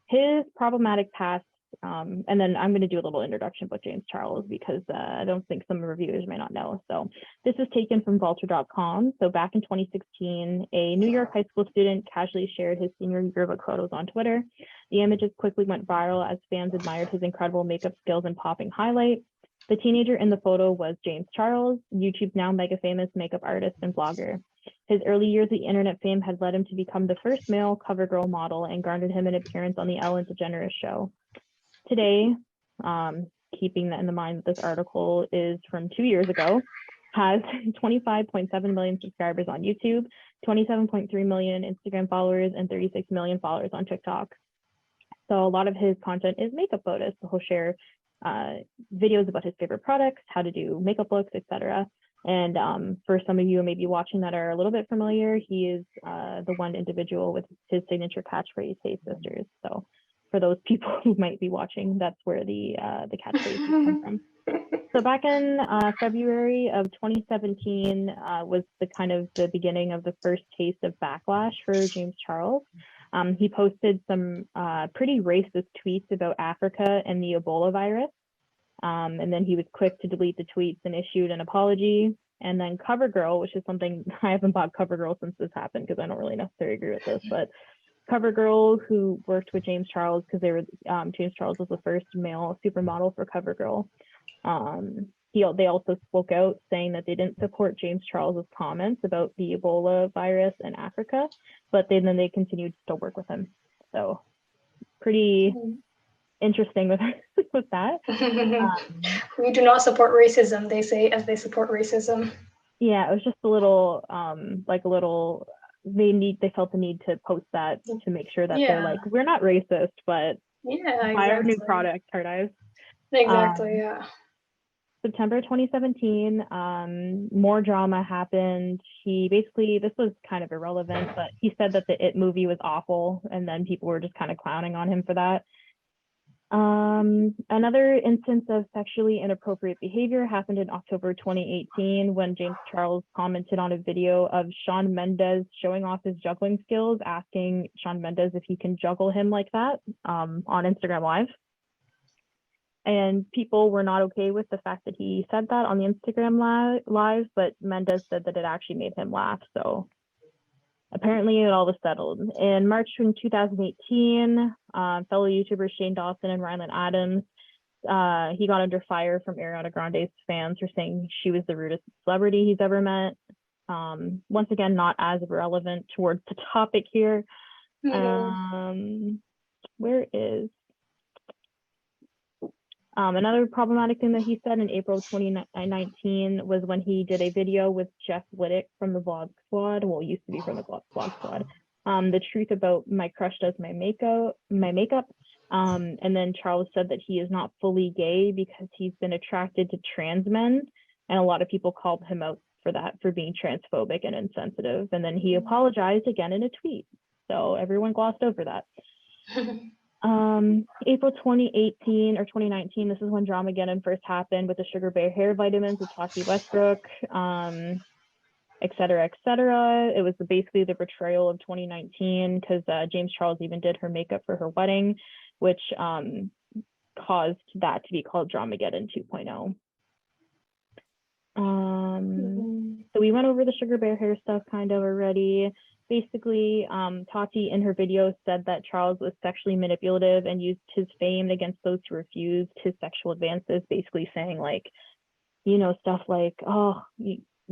[SPEAKER 1] his problematic past, and then I'm going to do a little introduction about James Charles because I don't think some reviewers may not know. So this is taken from Vulture.com. So back in 2016, a New York high school student casually shared his senior yearbook photos on Twitter. The images quickly went viral as fans admired his incredible makeup skills and popping highlight. The teenager in the photo was James Charles, YouTube's now mega famous makeup artist and blogger. His early years of internet fame had led him to become the first male CoverGirl model and garnered him an appearance on the Ellen DeGeneres show. Today, keeping that in mind that this article is from 2 years ago, has 25.7 million subscribers on YouTube, 27.3 million Instagram followers, and 36 million followers on TikTok. So a lot of his content is makeup photos. So he'll share videos about his favorite products, how to do makeup looks, etc. And for some of you who may be watching that are a little bit familiar, he is the one individual with his signature catchphrase, "Hey Sisters." So for those people who might be watching, that's where the catchphrase come from. So back in February of 2017 was the beginning of the first taste of backlash for James Charles. He posted some pretty racist tweets about Africa and the Ebola virus. And then he was quick to delete the tweets and issued an apology. And then CoverGirl, which is something I haven't bought CoverGirl since this happened because I don't really necessarily agree with this, but CoverGirl, who worked with James Charles because James Charles was the first male supermodel for CoverGirl. They also spoke out saying that they didn't support James Charles's comments about the Ebola virus in Africa, but then they continued to work with him. So pretty interesting with that.
[SPEAKER 2] We do not support racism, they say, as they support racism.
[SPEAKER 1] Yeah, it was just a little they felt the need to post that to make sure that they're like, we're not racist, but buy our new product, Hard Eyes.
[SPEAKER 2] Exactly, yeah.
[SPEAKER 1] September 2017, more drama happened. This was kind of irrelevant, but he said that the It movie was awful, and then people were just kind of clowning on him for that. Another instance of sexually inappropriate behavior happened in October 2018 when James Charles commented on a video of Shawn Mendes showing off his juggling skills, asking Shawn Mendes if he can juggle him like that on Instagram Live. And people were not okay with the fact that he said that on the Instagram Live, but Mendes said that it actually made him laugh. So apparently it all was settled. In March 2018, fellow YouTubers Shane Dawson and Rylan Adams, he got under fire from Ariana Grande's fans for saying she was the rudest celebrity he's ever met. Once again, not as relevant towards the topic here, Where is another problematic thing that he said in April 2019 was when he did a video with Jeff Wittick from the Vlog Squad. Well, used to be from the Vlog Squad. The truth about my crush does my makeup. And then Charles said that he is not fully gay because he's been attracted to trans men. And a lot of people called him out for that, for being transphobic and insensitive. And then he apologized again in a tweet. So everyone glossed over that. April 2018 or 2019, this is when Dramageddon first happened with the Sugar Bear hair vitamins with Tati Westbrook, et cetera, et cetera. It was basically the betrayal of 2019 because James Charles even did her makeup for her wedding, which caused that to be called Dramageddon 2.0. So we went over the Sugar Bear hair stuff kind of already. Basically, Tati in her video said that Charles was sexually manipulative and used his fame against those who refused his sexual advances, basically saying like, you know, stuff like, oh,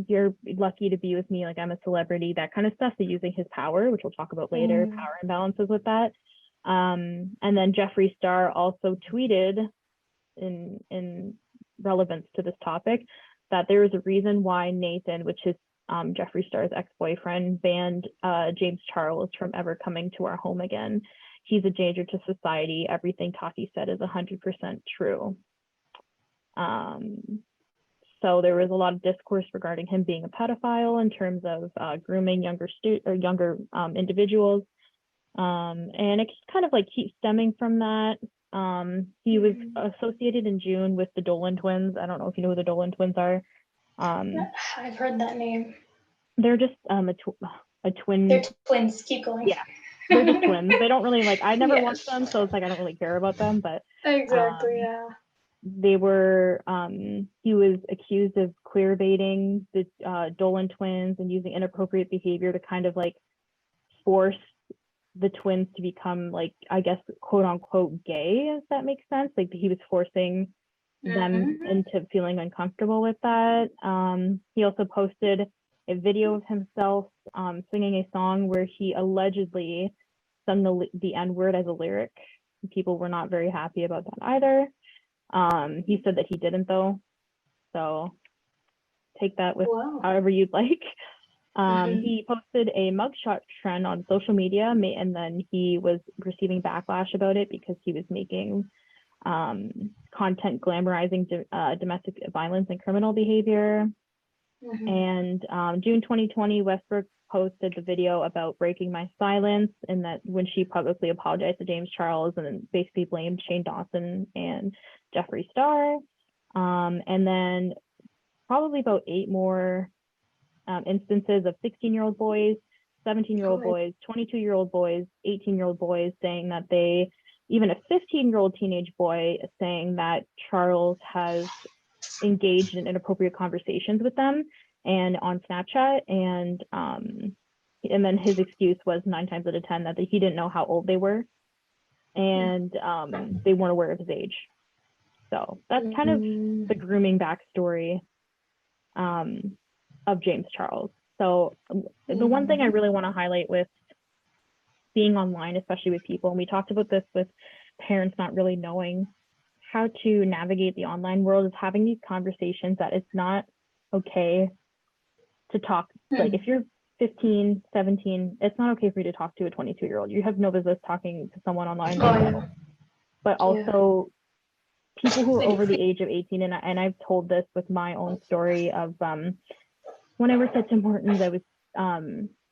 [SPEAKER 1] you're lucky to be with me, like I'm a celebrity, that kind of stuff. So using his power, which we'll talk about later, power imbalances with that. And then Jeffree Star also tweeted in relevance to this topic that there is a reason why Nathan, which is Jeffree Star's ex-boyfriend, banned James Charles from ever coming to our home again. He's a danger to society. Everything Tati said is 100% true. So there was a lot of discourse regarding him being a pedophile in terms of grooming younger individuals. And it kind of like keeps stemming from that. He was associated in June with the Dolan twins. I don't know if you know who the Dolan twins are.
[SPEAKER 2] I've heard that name.
[SPEAKER 1] They're just a twin.
[SPEAKER 2] They're twins. Keep going.
[SPEAKER 1] Yeah, they're just twins. They don't really like. I never watched them, so it's like I don't really care about them. But
[SPEAKER 2] exactly, yeah.
[SPEAKER 1] They were. He was accused of queer baiting the Dolan twins and using inappropriate behavior to kind of like force the twins to become like, I guess, quote unquote gay, if that makes sense. Like he was forcing them into feeling uncomfortable with that. He also posted a video of himself singing a song where he allegedly sung the N-word as a lyric. People were not very happy about that either. He said that he didn't though. So take that with however you'd like. He posted a mugshot trend on social media, and then he was receiving backlash about it because he was making content glamorizing domestic violence and criminal behavior. And June 2020, Westbrook posted the video about breaking my silence, and that when she publicly apologized to James Charles and then basically blamed Shane Dawson and Jeffree Star. And then probably about 8 more instances of 16-year-old boys, 17-year-old boys, 22-year-old boys, 18-year-old boys saying that they, even a 15-year-old teenage boy saying that Charles has engaged in inappropriate conversations with them and on Snapchat. And then his excuse was 9 times out of 10 that he didn't know how old they were, and they weren't aware of his age. So that's kind of the grooming backstory of James Charles. So the one thing I really want to highlight with being online, especially with people, and we talked about this with parents not really knowing how to navigate the online world, is having these conversations that it's not okay to talk. Like if you're 15, 17, it's not okay for you to talk to a 22-year-old. You have no business talking to someone online. But also people who are over the age of 18, and I've told this with my own story of when I worked at Tim Hortons, I was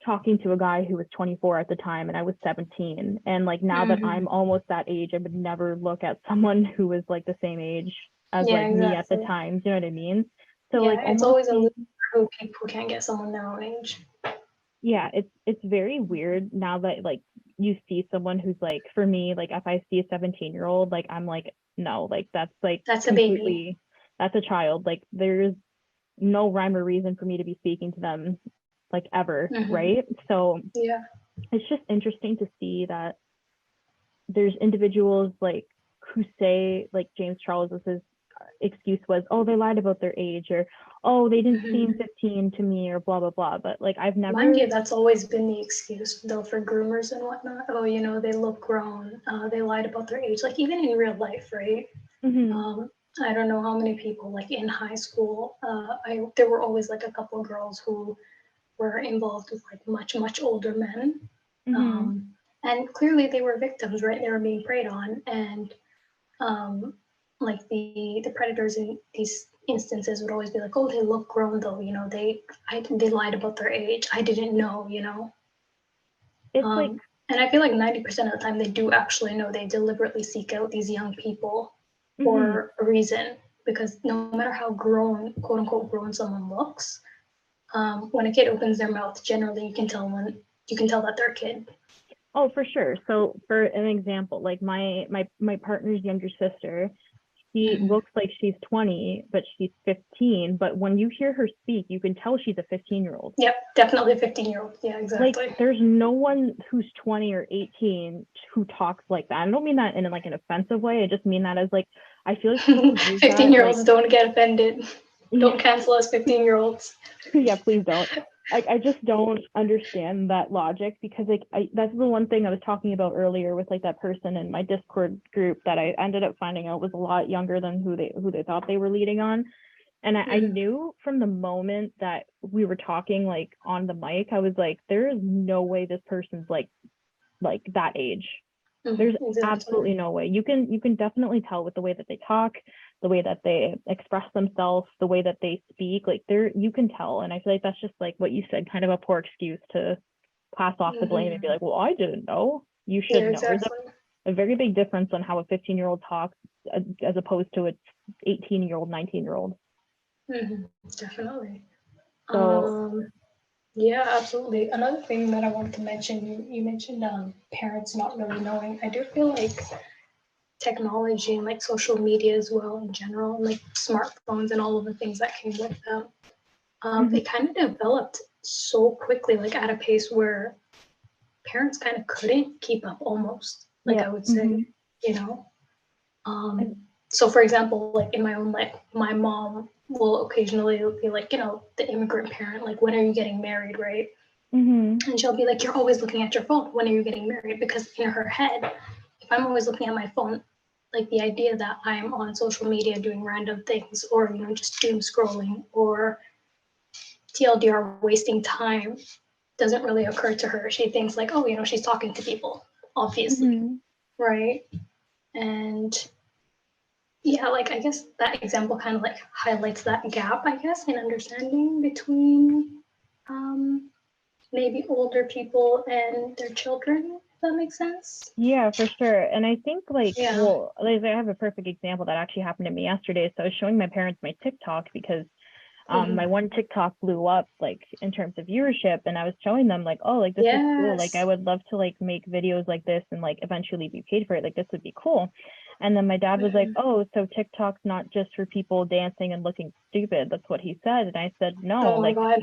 [SPEAKER 1] talking to a guy who was 24 at the time and I was 17. And like now that I'm almost that age, I would never look at someone who was like the same age as me at the time. Do you know what I mean? So like
[SPEAKER 2] it's always a loser who can't get someone their own age.
[SPEAKER 1] Yeah, it's very weird now that like you see someone who's like, for me, like if I see a 17-year-old, like I'm like, no, like that's
[SPEAKER 2] a baby.
[SPEAKER 1] That's a child. Like there's no rhyme or reason for me to be speaking to them like ever, right? So it's just interesting to see that there's individuals like who say like James Charles is his excuse was, oh, they lied about their age, or oh, they didn't
[SPEAKER 2] Mhm.
[SPEAKER 1] seem 15 to me, or blah blah blah. But like I've never.
[SPEAKER 2] Mind you, that's always been the excuse though for groomers and whatnot. Oh, you know, they look grown. They lied about their age. Like even in real life, right?
[SPEAKER 1] Mhm.
[SPEAKER 2] I don't know how many people like in high school. There were always like a couple of girls who were involved with like much older men,
[SPEAKER 1] Mhm.
[SPEAKER 2] and clearly they were victims, right? They were being preyed on, and um, like the predators in these instances would always be like, oh, they look grown though, you know, they lied about their age. I didn't know, you know.
[SPEAKER 1] It's like.
[SPEAKER 2] And I feel like 90% of the time they do actually know. They deliberately seek out these young people
[SPEAKER 1] Mhm.
[SPEAKER 2] for a reason, because no matter how grown, quote unquote, grown someone looks, when a kid opens their mouth, generally you can tell that they're a kid.
[SPEAKER 1] Oh, for sure. So for an example, like my partner's younger sister, she looks like she's 20, but she's 15. But when you hear her speak, you can tell she's a 15-year-old.
[SPEAKER 2] Yep, definitely a 15-year-old. Yeah,
[SPEAKER 1] Like
[SPEAKER 2] exactly.
[SPEAKER 1] there's no one who's 20 or 18 who talks like that. I don't mean that in like an offensive way. I just mean that as like, I feel like people use that
[SPEAKER 2] 15-year-olds
[SPEAKER 1] like,
[SPEAKER 2] don't get offended.
[SPEAKER 1] yeah,
[SPEAKER 2] Don't cancel us 15-year-olds.
[SPEAKER 1] yeah, please don't. I just don't understand that logic, because like that's the one thing I was talking about earlier with like that person in my Discord group that I ended up finding out was a lot younger than who they thought they were leading on. And I knew from the moment that we were talking like on the mic, I was like, there is no way this person's like that age. There's
[SPEAKER 2] Exactly.
[SPEAKER 1] absolutely no way. You can definitely tell with the way that they talk, the way that they express themselves, the way that they speak. Like you can tell. And I feel like that's just like what you said, kind of a poor excuse to pass off the blame and be like, well, I didn't know. You should
[SPEAKER 2] Yeah,
[SPEAKER 1] know. There's
[SPEAKER 2] exactly.
[SPEAKER 1] a very big difference on how a 15-year-old talks as opposed to a 18-year-old, 19-year-old.
[SPEAKER 2] Definitely.
[SPEAKER 1] So.
[SPEAKER 2] Yeah, absolutely. Another thing that I wanted to mention, you mentioned parents not really knowing. I do feel like technology and like social media as well in general, and like smartphones and all of the things that came with them, they kind of developed so quickly, like at a pace where parents kind of couldn't keep up almost, like
[SPEAKER 1] Yeah.
[SPEAKER 2] I would say, you know.
[SPEAKER 1] And.
[SPEAKER 2] So for example, like in my own life, my mom will occasionally be like, you know, the immigrant parent, like, when are you getting married, right?
[SPEAKER 1] Mm-hmm.
[SPEAKER 2] And she'll be like, you're always looking at your phone. When are you getting married? Because in her head, if I'm always looking at my phone, like the idea that I'm on social media doing random things, or, you know, just doom scrolling, or TLDR wasting time doesn't really occur to her. She thinks like, oh, you know, she's talking to people, obviously,
[SPEAKER 1] Mm-hmm.
[SPEAKER 2] right? And yeah, like I guess that example kind of like highlights that gap, I guess, in understanding between maybe older people and their children, if that makes sense.
[SPEAKER 1] Yeah, for sure. And I think like,
[SPEAKER 2] Yeah.
[SPEAKER 1] well, like, I have a perfect example that actually happened to me yesterday. So I was showing my parents my TikTok because my one TikTok blew up like in terms of viewership, and I was showing them like, oh, like this is cool. Like I
[SPEAKER 2] Yes.
[SPEAKER 1] would love to like make videos like this and like eventually be paid for it. Like this would be cool. And then my dad was like, oh, so TikTok's not just for people dancing and looking stupid. That's what he said. And I said, no,
[SPEAKER 2] Oh my
[SPEAKER 1] like
[SPEAKER 2] God.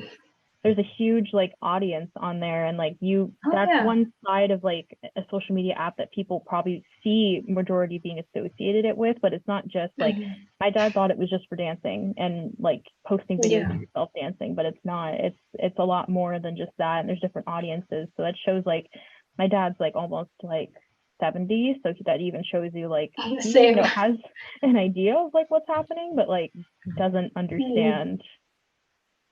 [SPEAKER 1] there's a huge like audience on there, and like
[SPEAKER 2] Oh
[SPEAKER 1] that's
[SPEAKER 2] yeah.
[SPEAKER 1] one side of like a social media app that people probably see majority being associated it with, but it's not just like my dad thought it was just for dancing and like posting videos
[SPEAKER 2] Yeah.
[SPEAKER 1] of yourself dancing, but it's not. It's a lot more than just that, and there's different audiences. So that shows like my dad's like almost like 70, so that even shows you like he
[SPEAKER 2] Same.
[SPEAKER 1] has an idea of like what's happening, but like doesn't understand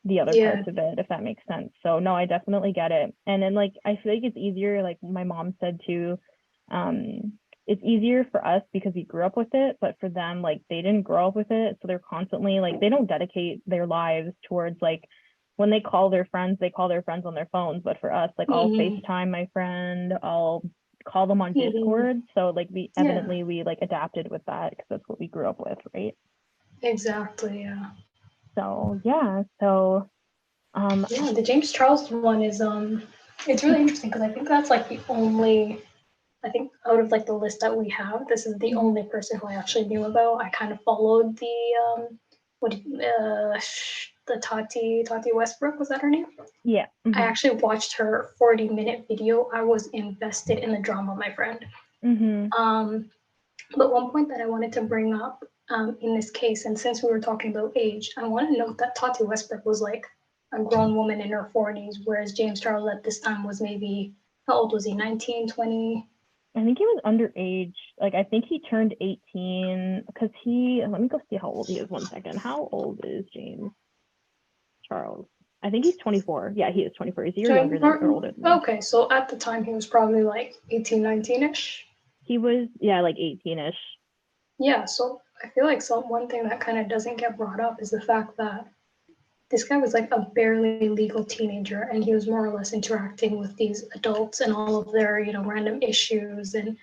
[SPEAKER 1] the other
[SPEAKER 2] Yeah.
[SPEAKER 1] parts of it, if that makes sense. So no, I definitely get it. And then like I feel like it's easier, like my mom said too, it's easier for us because we grew up with it, but for them, like they didn't grow up with it. So they're constantly like they don't dedicate their lives towards like when they call their friends, they call their friends on their phones. But for us, like I'll FaceTime my friend, I'll call them on Discord. So like we
[SPEAKER 2] Yeah.
[SPEAKER 1] evidently we like adapted with that because that's what we grew up with, right?
[SPEAKER 2] Exactly. Yeah.
[SPEAKER 1] So yeah. So
[SPEAKER 2] Yeah. The James Charles one is it's really interesting because I think that's like the only, I think out of like the list that we have, this is the only person who I actually knew about. I kind of followed the Tati Westbrook, was that her name?
[SPEAKER 1] yeah.
[SPEAKER 2] I actually watched her 40-minute video. I was invested in the drama, my friend.
[SPEAKER 1] Mm-hmm.
[SPEAKER 2] But one point that I wanted to bring up in this case, and since we were talking about age, I want to note that Tati Westbrook was like a grown woman in her 40s, whereas James Charles at this time was maybe, how old was he, 19, 20?
[SPEAKER 1] I think he was underage. Like, I think he turned 18 because let me go see how old he is. 1 second. How old is James Charles? I think he's 24. Yeah, he is 24. He's a year younger than or older than me.
[SPEAKER 2] Okay, so at the time he was probably like 18, 19-ish.
[SPEAKER 1] He was, yeah, like 18-ish.
[SPEAKER 2] Yeah, so I feel like one thing that kind of doesn't get brought up is the fact that this guy was like a barely legal teenager, and he was more or less interacting with these adults and all of their, random issues and,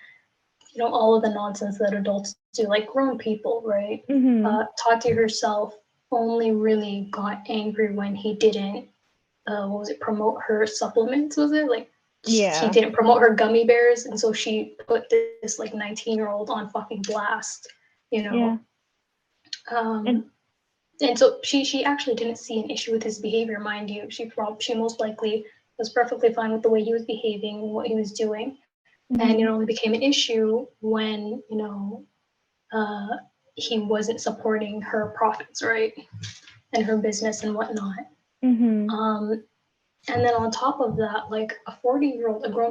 [SPEAKER 2] all of the nonsense that adults do, like grown people, right?
[SPEAKER 1] Mm-hmm.
[SPEAKER 2] Tati herself only really got angry when he didn't, promote her supplements, was it? Like,
[SPEAKER 1] Yeah.
[SPEAKER 2] he didn't promote her gummy bears, and so she put this like 19-year-old on fucking blast,
[SPEAKER 1] Yeah.
[SPEAKER 2] And so she actually didn't see an issue with his behavior, mind you. She most likely was perfectly fine with the way he was behaving and what he was doing.
[SPEAKER 1] Mm-hmm.
[SPEAKER 2] And it only became an issue when, he wasn't supporting her profits, right? And her business and whatnot.
[SPEAKER 1] Mm-hmm.
[SPEAKER 2] And then on top of that, like a grown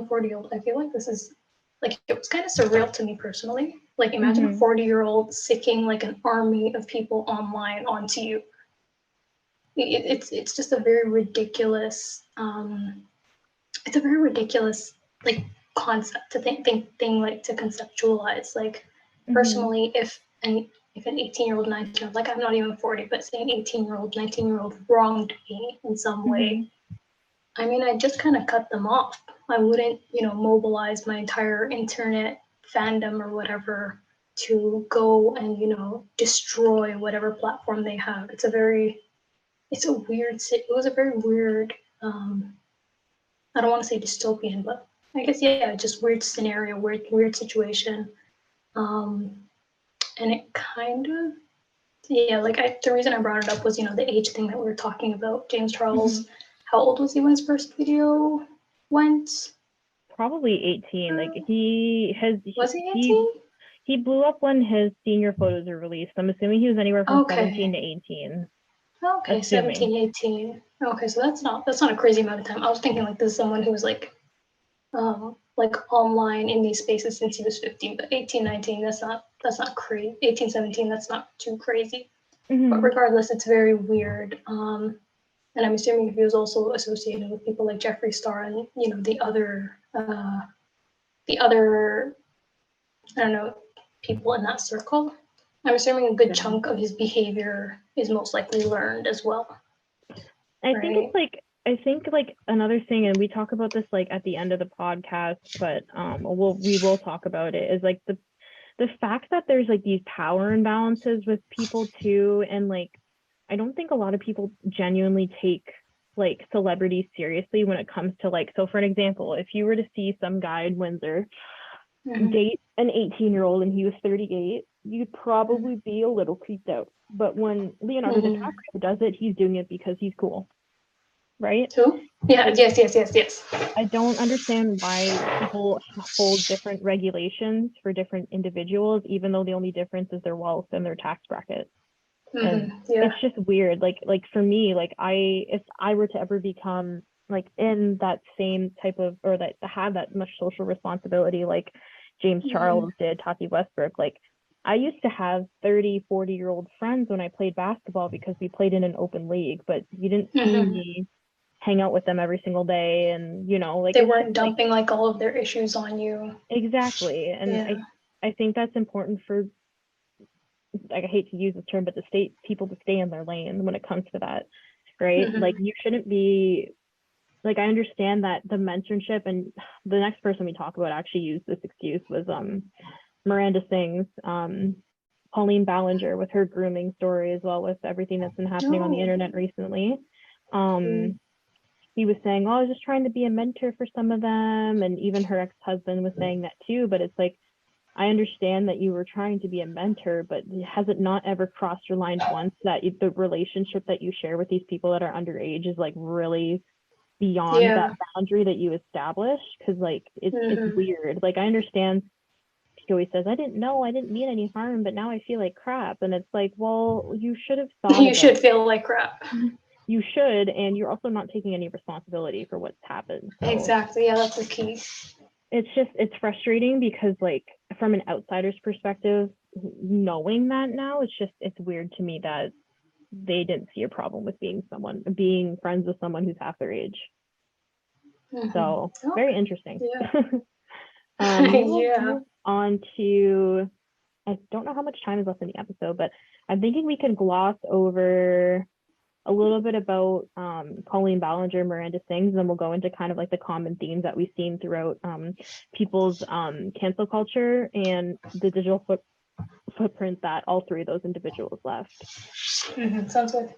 [SPEAKER 2] 40-year-old, I feel like this is like, it was kind of surreal to me personally. Like, imagine a 40-year-old sicking like an army of people online onto you. It's just a very ridiculous, it's a very ridiculous like concept to think like to conceptualize. Like, personally, if an 18-year-old, 19-year-old, like I'm not even 40, but say an 18-year-old, 19-year-old wronged me in some way, I mean, I just kind of cut them off. I wouldn't, mobilize my entire internet fandom or whatever to go and, destroy whatever platform they have. It was a very weird, I don't want to say dystopian, but I guess, yeah, just weird scenario, weird situation. And it kind of, yeah, like the reason I brought it up was, the age thing that we were talking about. James Charles, how old was he when his first video went?
[SPEAKER 1] Probably 18. Like,
[SPEAKER 2] was he 18?
[SPEAKER 1] He blew up when his senior photos were released. I'm assuming he was anywhere from 17 to 18.
[SPEAKER 2] Okay, assuming. 17, 18. Okay, so that's not a crazy amount of time. I was thinking like this is someone who was like online in these spaces since he was 15, but 18, 19, that's not crazy. 18, 17, that's not too crazy. But regardless, it's very weird. And I'm assuming he was also associated with people like Jeffree Star and, the other, I don't know, people in that circle. I'm assuming a good chunk of his behavior is most likely learned as well.
[SPEAKER 1] I think like another thing, and we talk about this like at the end of the podcast, but we will talk about it, is like the fact that there's like these power imbalances with people too, and like I don't think a lot of people genuinely take like celebrities seriously when it comes to like, so for an example, if you were to see some guy in Windsor date an 18-year-old and he was 38, you'd probably be a little creeped out. But when Leonardo DiCaprio does it, he's doing it because he's cool, right?
[SPEAKER 2] Who? Yeah, like, yes.
[SPEAKER 1] I don't understand why people hold different regulations for different individuals, even though the only difference is their wealth and their tax bracket. And it's just weird. Like for me, like if I were to ever become like in that same type of, or that have that much social responsibility like James Charles did, Tati Westbrook, like I used to have 30, 40-year-old friends when I played basketball because we played in an open league, but you didn't see me hang out with them every single day. And, like
[SPEAKER 2] they weren't dumping like all of their issues on you.
[SPEAKER 1] Exactly. And I think that's important for, like, I hate to use this term, but people to stay in their lane when it comes to that, right? Like, you shouldn't be, like, I understand that the mentorship, and the next person we talk about actually used this excuse was Miranda Sings, Pauline Ballinger, with her grooming story as well, with everything that's been happening on the internet recently. He was saying, oh, I was just trying to be a mentor for some of them. And even her ex-husband was saying that too. But it's like, I understand that you were trying to be a mentor, but has it not ever crossed your mind once that the relationship that you share with these people that are underage is like really beyond that boundary that you establish? Because like it's weird. Like, I understand she always says, I didn't mean any harm, but now I feel like crap. And it's like, well, you should have thought
[SPEAKER 2] You should feel like crap.
[SPEAKER 1] You should, and you're also not taking any responsibility for what's happened. So
[SPEAKER 2] exactly. Yeah, that's the key.
[SPEAKER 1] It's frustrating because, like, from an outsider's perspective, knowing that now, it's weird to me that they didn't see a problem with being friends with someone who's half their age. So very interesting.
[SPEAKER 2] Yeah.
[SPEAKER 1] We'll move on to, I don't know how much time is left in the episode, but I'm thinking we can gloss over a little bit about Colleen Ballinger, Miranda Sings, and then we'll go into kind of like the common themes that we've seen throughout people's cancel culture and the digital footprint that all three of those individuals left.
[SPEAKER 2] Sounds good.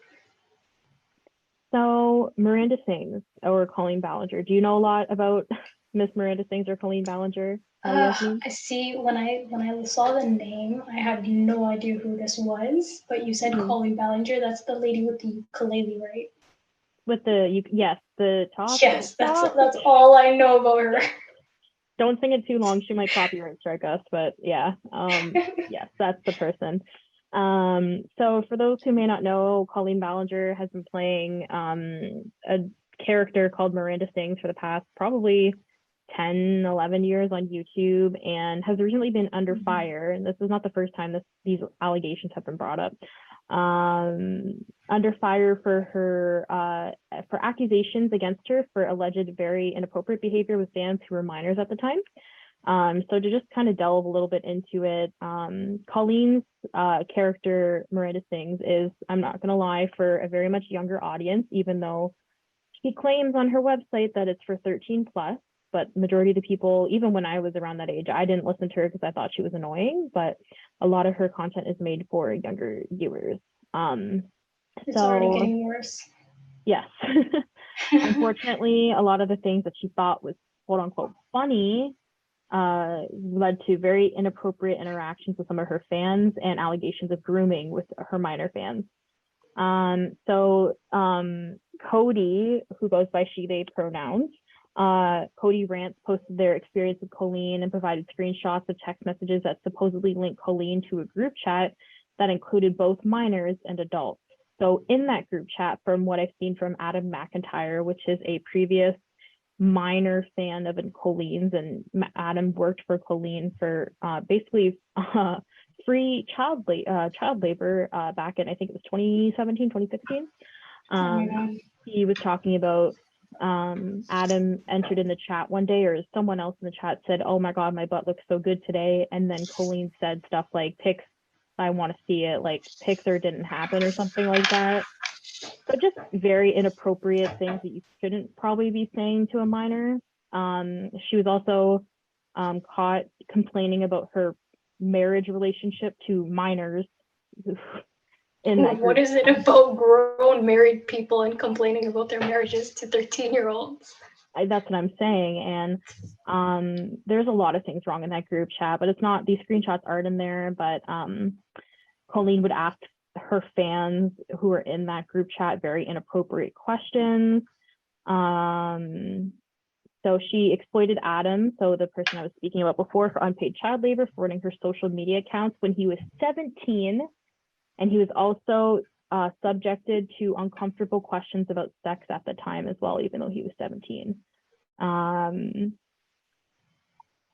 [SPEAKER 1] So Miranda Sings or Colleen Ballinger, do you know a lot about Miss Miranda Sings or Colleen Ballinger?
[SPEAKER 2] I see. When I saw the name, I had no idea who this was. But you said Colleen Ballinger. That's the lady with the ukulele, right?
[SPEAKER 1] With the the top.
[SPEAKER 2] Yes, that's all I know about her.
[SPEAKER 1] Don't sing it too long; she might copyright strike us. But yeah, yes, that's the person. So for those who may not know, Colleen Ballinger has been playing a character called Miranda Sings for the past probably 10, 11 years on YouTube, and has recently been under fire. And this is not the first time these allegations have been brought up. Under fire for accusations against her for alleged very inappropriate behavior with fans who were minors at the time. So to just kind of delve a little bit into it, Colleen's character, Miranda Sings, is, I'm not going to lie, for a very much younger audience, even though she claims on her website that it's for 13 plus, but majority of the people, even when I was around that age, I didn't listen to her because I thought she was annoying, but a lot of her content is made for younger viewers.
[SPEAKER 2] It's already getting worse.
[SPEAKER 1] Yes. Unfortunately, a lot of the things that she thought was quote unquote funny led to very inappropriate interactions with some of her fans and allegations of grooming with her minor fans. Cody, who goes by she, they pronouns, Cody Rants posted their experience with Colleen and provided screenshots of text messages that supposedly linked Colleen to a group chat that included both minors and adults. So in that group chat, from what I've seen from Adam McIntyre, which is a previous minor fan of Colleen's, and Adam worked for Colleen for basically free child labor back in, I think it was 2017, 2016. He was talking about Adam entered in the chat one day, or someone else in the chat said, "Oh my God, my butt looks so good today." And then Colleen said stuff like, "Pics, I want to see it," like pics or didn't happen or something like that. So just very inappropriate things that you shouldn't probably be saying to a minor. She was also caught complaining about her marriage relationship to minors.
[SPEAKER 2] What is it about grown married people and complaining about their marriages to 13-year-olds?
[SPEAKER 1] That's what I'm saying. And there's a lot of things wrong in that group chat, but it's not, these screenshots aren't in there, but Colleen would ask her fans who are in that group chat very inappropriate questions. So she exploited Adam, so the person I was speaking about before, for unpaid child labor, forwarding her social media accounts when he was 17. And he was also subjected to uncomfortable questions about sex at the time as well, even though he was 17. And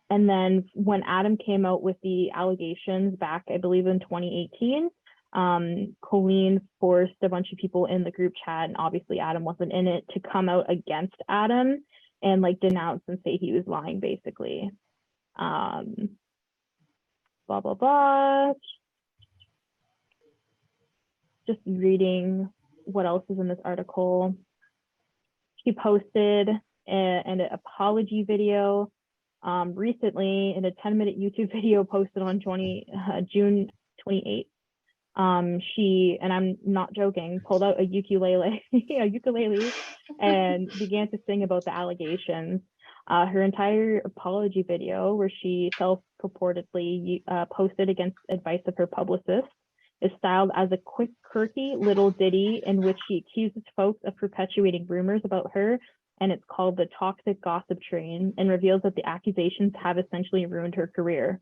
[SPEAKER 1] then when Adam came out with the allegations back, I believe in 2018, Colleen forced a bunch of people in the group chat, and obviously Adam wasn't in it, to come out against Adam and like denounce and say he was lying, basically. Blah, blah, blah. Just reading what else is in this article. She posted an apology video recently in a 10-minute YouTube video posted on June 28th. She, and I'm not joking, pulled out a ukulele, and began to sing about the allegations. Her entire apology video, where she self-purportedly posted against advice of her publicist, is styled as a quick, quirky little ditty in which she accuses folks of perpetuating rumors about her, and it's called The Toxic Gossip Train, and reveals that the accusations have essentially ruined her career.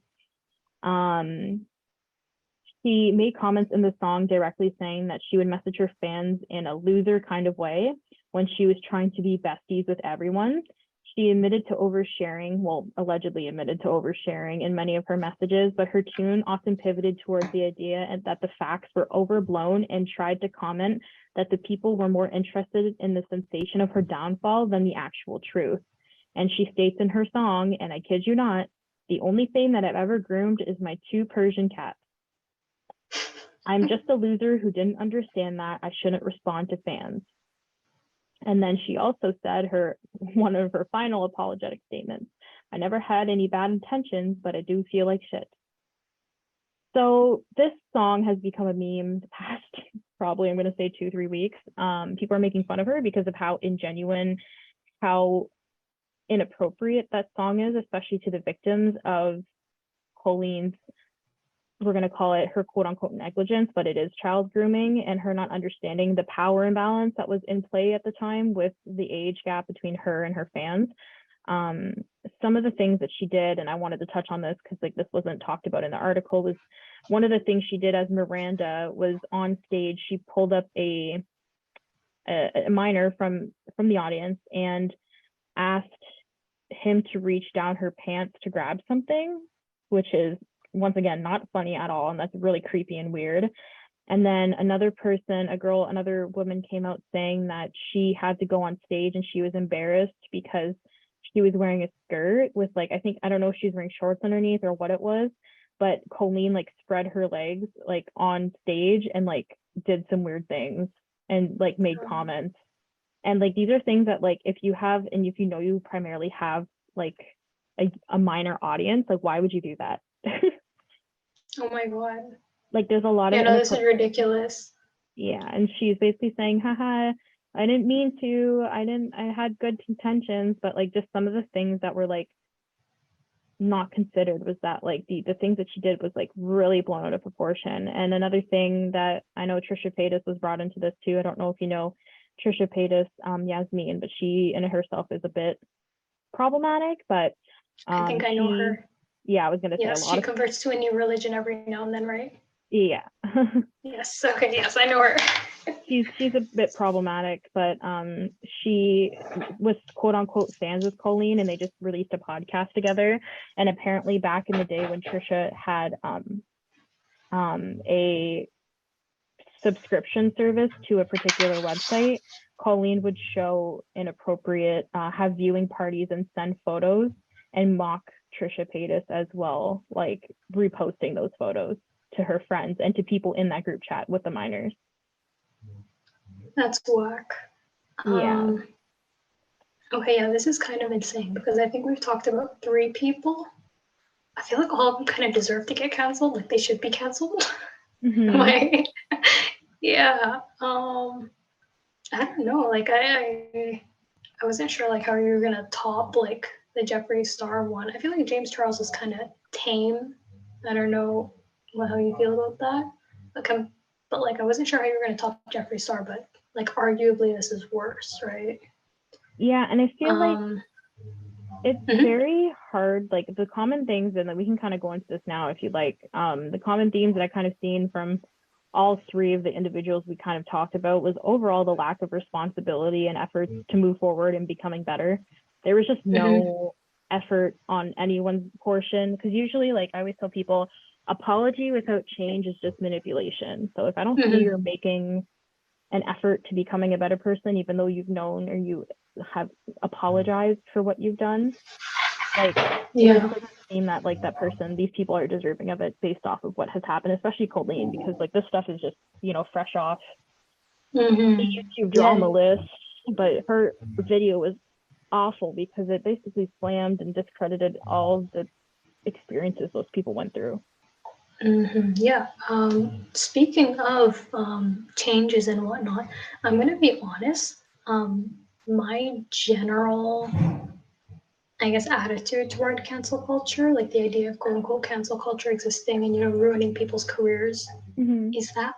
[SPEAKER 1] She made comments in the song directly saying that she would message her fans in a loser kind of way when she was trying to be besties with everyone. She admitted to oversharing, well, allegedly admitted to oversharing in many of her messages, but her tune often pivoted towards the idea and that the facts were overblown, and tried to comment that the people were more interested in the sensation of her downfall than the actual truth. And she states in her song, and I kid you not, "The only thing that I've ever groomed is my 2 Persian cats. I'm just a loser who didn't understand that I shouldn't respond to fans." And then she also said one of her final apologetic statements, "I never had any bad intentions, but I do feel like shit." So this song has become a meme the past probably, I'm going to say 2-3 weeks. People are making fun of her because of how ingenuine, how inappropriate that song is, especially to the victims of Colleen's, we're going to call it her quote unquote negligence, but it is child grooming, and her not understanding the power imbalance that was in play at the time with the age gap between her and her fans. Some of the things that she did, and I wanted to touch on this because like this wasn't talked about in the article, was one of the things she did as Miranda was on stage. She pulled up a minor from the audience and asked him to reach down her pants to grab something, which is once again not funny at all, and that's really creepy and weird. And then another woman came out saying that she had to go on stage and she was embarrassed because she was wearing a skirt with like, I don't know if she's wearing shorts underneath or what it was, but Colleen like spread her legs like on stage and like did some weird things and like made comments. And like these are things that like if you you primarily have like a minor audience, like why would you do that?
[SPEAKER 2] Oh my God.
[SPEAKER 1] Like there's a lot of
[SPEAKER 2] this is ridiculous.
[SPEAKER 1] Yeah, and she's basically saying, haha, I didn't mean to, I had good intentions, but like just some of the things that were like not considered was that like the things that she did was like really blown out of proportion. And another thing that I know Trisha Paytas was brought into this too. I don't know if you know Trisha Paytas, Yasmin, but she in herself is a bit problematic, but
[SPEAKER 2] I think I know her.
[SPEAKER 1] Yeah, I was gonna say
[SPEAKER 2] yes, she converts to a new religion every now and then, right?
[SPEAKER 1] Yeah.
[SPEAKER 2] Yes. Okay. Yes, I know her.
[SPEAKER 1] she's a bit problematic, but she was quote unquote fans with Colleen, and they just released a podcast together. And apparently, back in the day when Trisha had a subscription service to a particular website, Colleen would show inappropriate, have viewing parties and send photos and mock Trisha Paytas as well, like reposting those photos to her friends and to people in that group chat with the minors.
[SPEAKER 2] That's whack.
[SPEAKER 1] Yeah.
[SPEAKER 2] Okay, yeah, this is kind of insane because I think we've talked about 3 people. I feel like all of them kind of deserve to get canceled, like they should be canceled.
[SPEAKER 1] Mm-hmm.
[SPEAKER 2] Yeah. I don't know, like I wasn't sure like how you were gonna top like the Jeffree Star one. I feel like James Charles is kind of tame. I don't know how you feel about that. But like I wasn't sure how you were gonna top Jeffree Star, but like arguably this is worse, right?
[SPEAKER 1] Yeah, and I feel like it's very hard, like the common things, and then we can kind of go into this now if you'd like. The common themes that I kind of seen from all 3 of the individuals we kind of talked about was overall the lack of responsibility and efforts to move forward and becoming better. There was just no effort on anyone's portion, because usually, like I always tell people, apology without change is just manipulation. So if I don't see you're making an effort to becoming a better person, even though you've known or you have apologized for what you've done, like it doesn't seem that like that person, these people are deserving of it based off of what has happened, especially Colleen, because like this stuff is just, fresh off the YouTube drama list. But her video was awful because it basically slammed and discredited all the experiences those people went through.
[SPEAKER 2] Yeah. Speaking of changes and whatnot, I'm going to be honest. My general, I guess, attitude toward cancel culture, like the idea of quote unquote cancel culture existing and, ruining people's careers, is that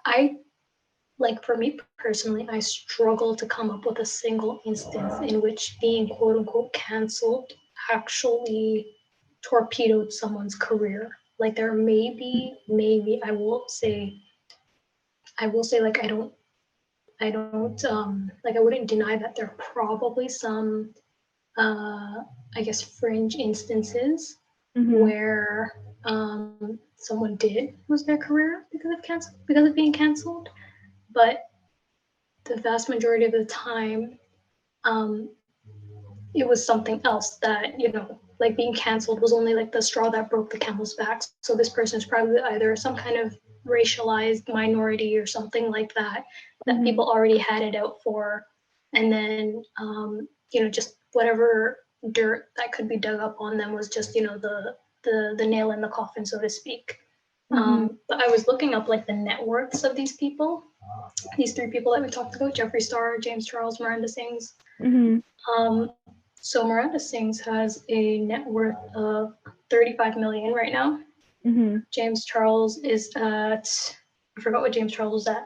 [SPEAKER 2] for me personally, I struggle to come up with a single instance in which being quote unquote canceled actually torpedoed someone's career. Like there maybe I will say like I don't like I wouldn't deny that there are probably some I guess fringe instances where someone did lose their career because of being canceled, but the vast majority of the time um, it was something else that, you know, like being canceled was only like the straw that broke the camel's back. So this person is probably either some kind of racialized minority or something like that that people already had it out for, and then you know, just whatever dirt that could be dug up on them was just, you know, the nail in the coffin, so to speak. But I was looking up like the net worths of these people, these three people that we talked about: Jeffree Star, James Charles, Miranda Sings. So Miranda Sings has a net worth of 35 million right now. James Charles is at, I forgot what James Charles was at.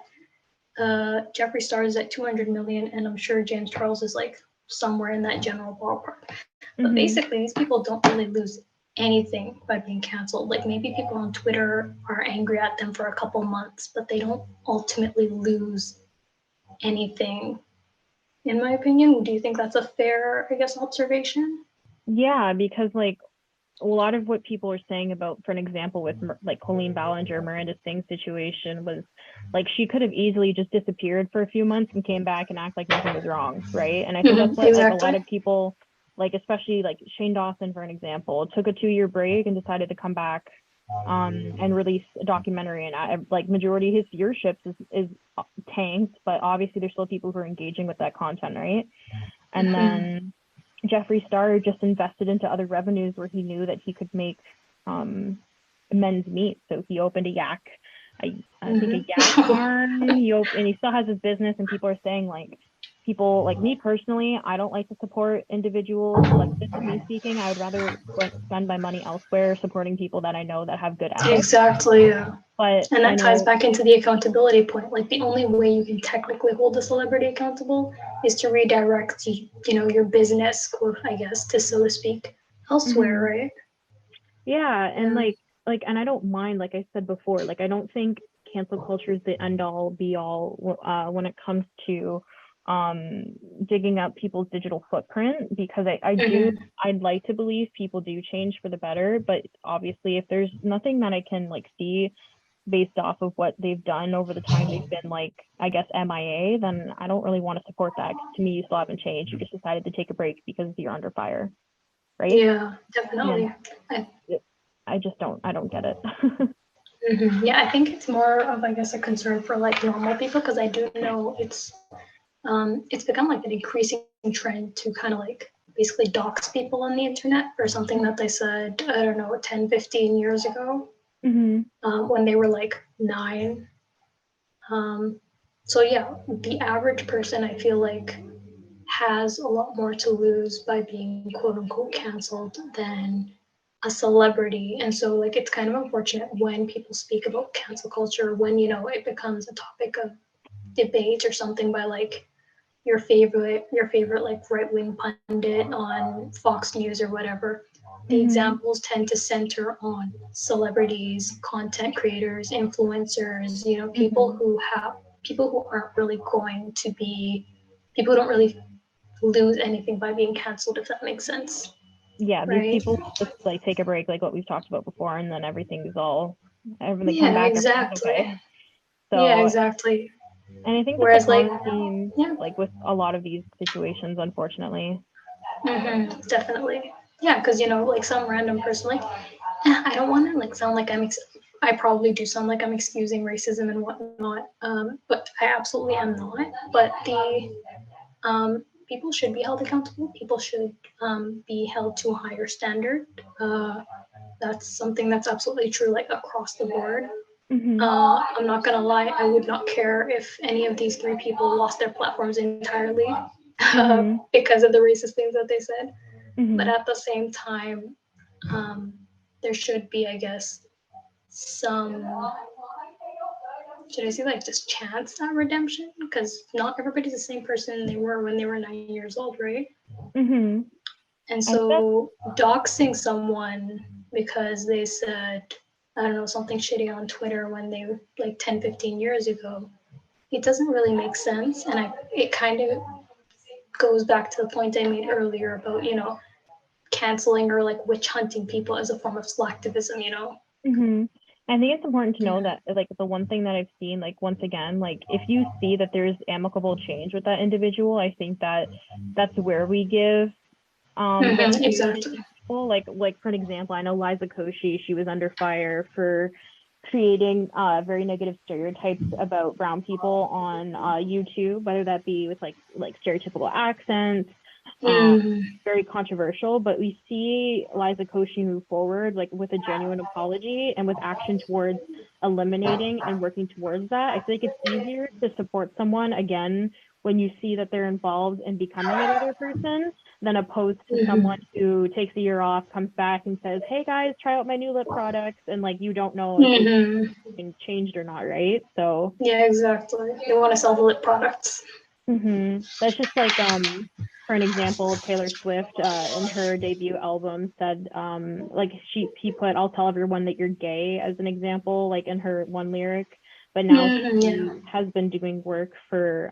[SPEAKER 2] Jeffree Star is at 200 million, and I'm sure James Charles is like somewhere in that general ballpark. But basically, these people don't really lose anything by being canceled. Like maybe people on Twitter are angry at them for a couple months, but they don't ultimately lose anything. In my opinion, do you think that's a fair, I guess, observation?
[SPEAKER 1] Yeah, because like a lot of what people are saying about, for an example, with like Colleen Ballinger, Miranda Sings situation was like she could have easily just disappeared for a few months and came back and act like nothing was wrong, right? And I think that's what like a lot of people, like especially like Shane Dawson, for an example, took a 2-year break and decided to come back and release a documentary, and like majority of his viewership is tanked, but obviously there's still people who are engaging with that content, right? And then Jeffree Star just invested into other revenues where he knew that he could make men's meat. So he opened a yak, I think a yak farm. And he still has his business, and people are saying like, people like me personally, I don't like to support individuals. Like this is me speaking. I would rather spend my money elsewhere supporting people that I know that have good ethics.
[SPEAKER 2] Exactly. Yeah.
[SPEAKER 1] But
[SPEAKER 2] and that ties back into the accountability point. Like the only way you can technically hold a celebrity accountable is to redirect, you know, your business, quote, I guess, to so to speak, elsewhere, right?
[SPEAKER 1] Yeah, and and I don't mind, like I said before, like I don't think cancel culture is the end all be all when it comes to digging up people's digital footprint, because I'd like to believe people do change for the better, but obviously if there's nothing that I can like see based off of what they've done over the time they've been like, I guess, MIA, then I don't really want to support that, because to me you still haven't changed. You just decided to take a break because you're under fire, right?
[SPEAKER 2] Yeah, definitely.
[SPEAKER 1] I don't get it.
[SPEAKER 2] Yeah, I think it's more of, I guess, a concern for like normal people, because I do know it's become like an increasing trend to kind of like basically dox people on the internet for something that they said, I don't know, 10, 15 years ago, when they were like 9. So yeah, the average person, I feel like, has a lot more to lose by being quote unquote canceled than a celebrity. And so like it's kind of unfortunate when people speak about cancel culture, when, you know, it becomes a topic of debate or something by like your favorite like right-wing pundit on Fox News or whatever. The examples tend to center on celebrities, content creators, influencers, you know, people who aren't really going to be, people who don't really lose anything by being canceled, if that makes sense.
[SPEAKER 1] Yeah,
[SPEAKER 2] right?
[SPEAKER 1] These people just like take a break, like what we've talked about before, and then everything come back.
[SPEAKER 2] Exactly.
[SPEAKER 1] Okay. So,
[SPEAKER 2] yeah, exactly.
[SPEAKER 1] And I think
[SPEAKER 2] Whereas,
[SPEAKER 1] that's a common theme, like with a lot of these situations, unfortunately.
[SPEAKER 2] Definitely. Yeah, because, you know, like some random person, like, I don't want to like sound like I probably do sound like I'm excusing racism and whatnot, but I absolutely am not. But people should be held accountable. People should be held to a higher standard. That's something that's absolutely true, like across the board. I'm not gonna lie, I would not care if any of these 3 people lost their platforms entirely because of the racist things that they said. But at the same time, there should be, I guess, some, should I say, like just chance at redemption? Because not everybody's the same person they were when they were 9 years old, right? And so doxing someone because they said I don't know, something shitty on Twitter when they were like 10, 15 years ago, it doesn't really make sense. And it kind of goes back to the point I made earlier about, canceling or like witch hunting people as a form of slacktivism,
[SPEAKER 1] Mm-hmm. I think it's important to know
[SPEAKER 2] Yeah.
[SPEAKER 1] that, like, the one thing that I've seen, like, once again, like, if you see that there's amicable change with that individual, I think that that's where we give recognition to
[SPEAKER 2] Exactly.
[SPEAKER 1] people. Like for an example, I know Liza Koshy, she was under fire for creating very negative stereotypes about brown people on YouTube, whether that be with like stereotypical accents, um,
[SPEAKER 2] Mm-hmm.
[SPEAKER 1] very controversial. But we see Liza Koshy move forward like with a genuine apology and with action towards eliminating and working towards that. I feel like it's easier to support someone again when you see that they're involved in becoming a better person than opposed to someone who takes a year off, comes back and says, "Hey guys, try out my new lip products," and like you don't know if they've
[SPEAKER 2] Mm-hmm.
[SPEAKER 1] been changed or not, right? So
[SPEAKER 2] Yeah, exactly. They want to sell the lip products.
[SPEAKER 1] that's just like for an example, Taylor Swift in her debut album said like he put "I'll tell everyone that you're gay" as an example, like in her one lyric, but now
[SPEAKER 2] Yeah.
[SPEAKER 1] she has been doing work for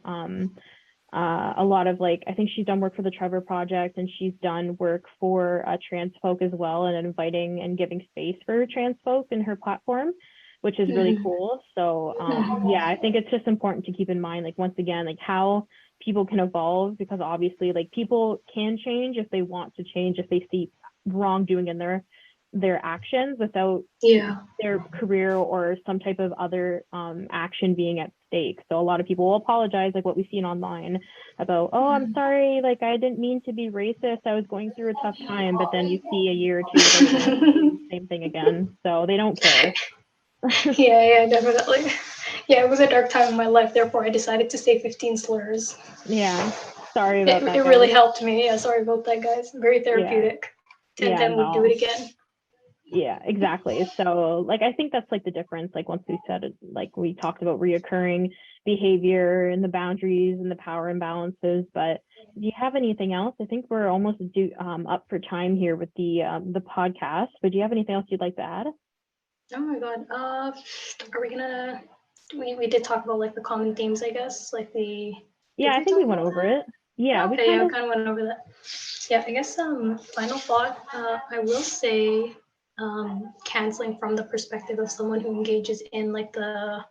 [SPEAKER 1] a lot of like I think she's done work for the Trevor Project and she's done work for trans folk as well and inviting and giving space for trans folk in her platform, which is really cool. So yeah, I think it's just important to keep in mind like once again like how people can evolve because obviously like people can change if they want to change if they see wrongdoing in their actions without
[SPEAKER 2] Yeah.
[SPEAKER 1] their career or some type of other action being at stake. So a lot of people will apologize, like what we've seen online about, oh, I'm sorry, like I didn't mean to be racist. I was going through a tough time. But then you see a year or two later, doing the same thing again. So they don't care.
[SPEAKER 2] Yeah, definitely. Yeah, it was a dark time in my life, therefore I decided to say 15 slurs.
[SPEAKER 1] Yeah. Sorry about
[SPEAKER 2] It
[SPEAKER 1] that,
[SPEAKER 2] really
[SPEAKER 1] guys.
[SPEAKER 2] helped me. Yeah, sorry about that, guys. Very
[SPEAKER 1] Yeah.
[SPEAKER 2] therapeutic. 10
[SPEAKER 1] Yeah,
[SPEAKER 2] 10 would do it
[SPEAKER 1] no.
[SPEAKER 2] again.
[SPEAKER 1] Yeah, exactly. So like I think that's like the difference. Like once we said it, like we talked about reoccurring behavior and the boundaries and the power imbalances. But do you have anything else? I think we're almost up for time here with the podcast. But do you have anything else you'd like to add?
[SPEAKER 2] Oh my god. Are we gonna we did talk about like the common themes, I guess. Like the
[SPEAKER 1] Yeah,
[SPEAKER 2] did
[SPEAKER 1] I
[SPEAKER 2] we
[SPEAKER 1] think we
[SPEAKER 2] talk
[SPEAKER 1] went
[SPEAKER 2] about
[SPEAKER 1] over
[SPEAKER 2] that?
[SPEAKER 1] it. Yeah,
[SPEAKER 2] Oh,
[SPEAKER 1] we
[SPEAKER 2] okay, yeah,
[SPEAKER 1] kind
[SPEAKER 2] we
[SPEAKER 1] of.
[SPEAKER 2] kind of went over that. Yeah, I guess final thought, I will say canceling from the perspective of someone who engages in like the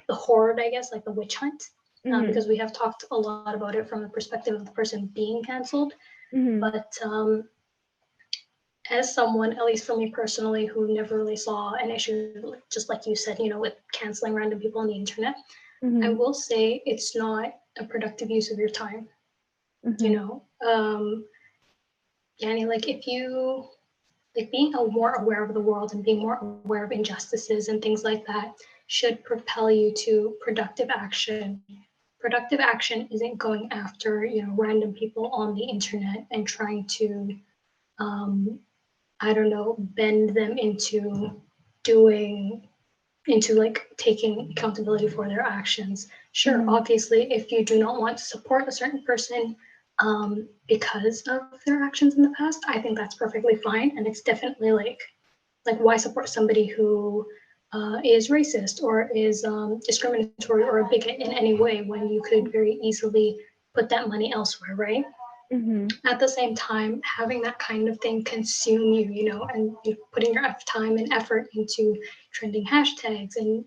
[SPEAKER 2] horde, I guess, like the witch hunt,
[SPEAKER 1] Mm-hmm,
[SPEAKER 2] because we have talked a lot about it from the perspective of the person being canceled.
[SPEAKER 1] mm-hmm,
[SPEAKER 2] But as someone, at least for me personally, who never really saw an issue, just like you said, with canceling random people on the internet, I
[SPEAKER 1] mm-hmm,
[SPEAKER 2] will say it's not a productive use of your time. You
[SPEAKER 1] mm-hmm,
[SPEAKER 2] know, yeah, like if you like being more aware of the world and being more aware of injustices and things like that should propel you to productive action. Productive action isn't going after random people on the internet and trying to I don't know, bend them doing into like taking accountability for their actions. Sure,
[SPEAKER 1] mm-hmm,
[SPEAKER 2] obviously, if you do not want to support a certain person because of their actions in the past, I think that's perfectly fine, and it's definitely like why support somebody who is racist or is discriminatory or a bigot in any way when you could very easily put that money elsewhere, right?
[SPEAKER 1] mm-hmm,
[SPEAKER 2] At the same time, having that kind of thing consume you, and putting your time and effort into trending hashtags and,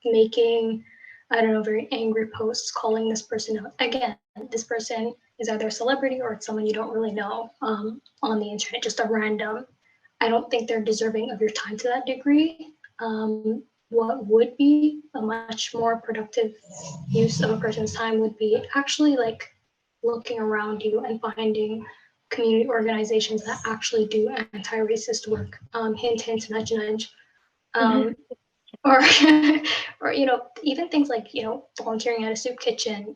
[SPEAKER 2] making, I don't know, very angry posts calling this person out. Again, this person is either a celebrity or it's someone you don't really know on the internet, just a random. I don't think they're deserving of your time to that degree. What would be a much more productive use of a person's time would be actually like looking around you and finding community organizations that actually do anti-racist work. Hint, hint, nudge, nudge. Um, or, or even things like volunteering at a soup kitchen.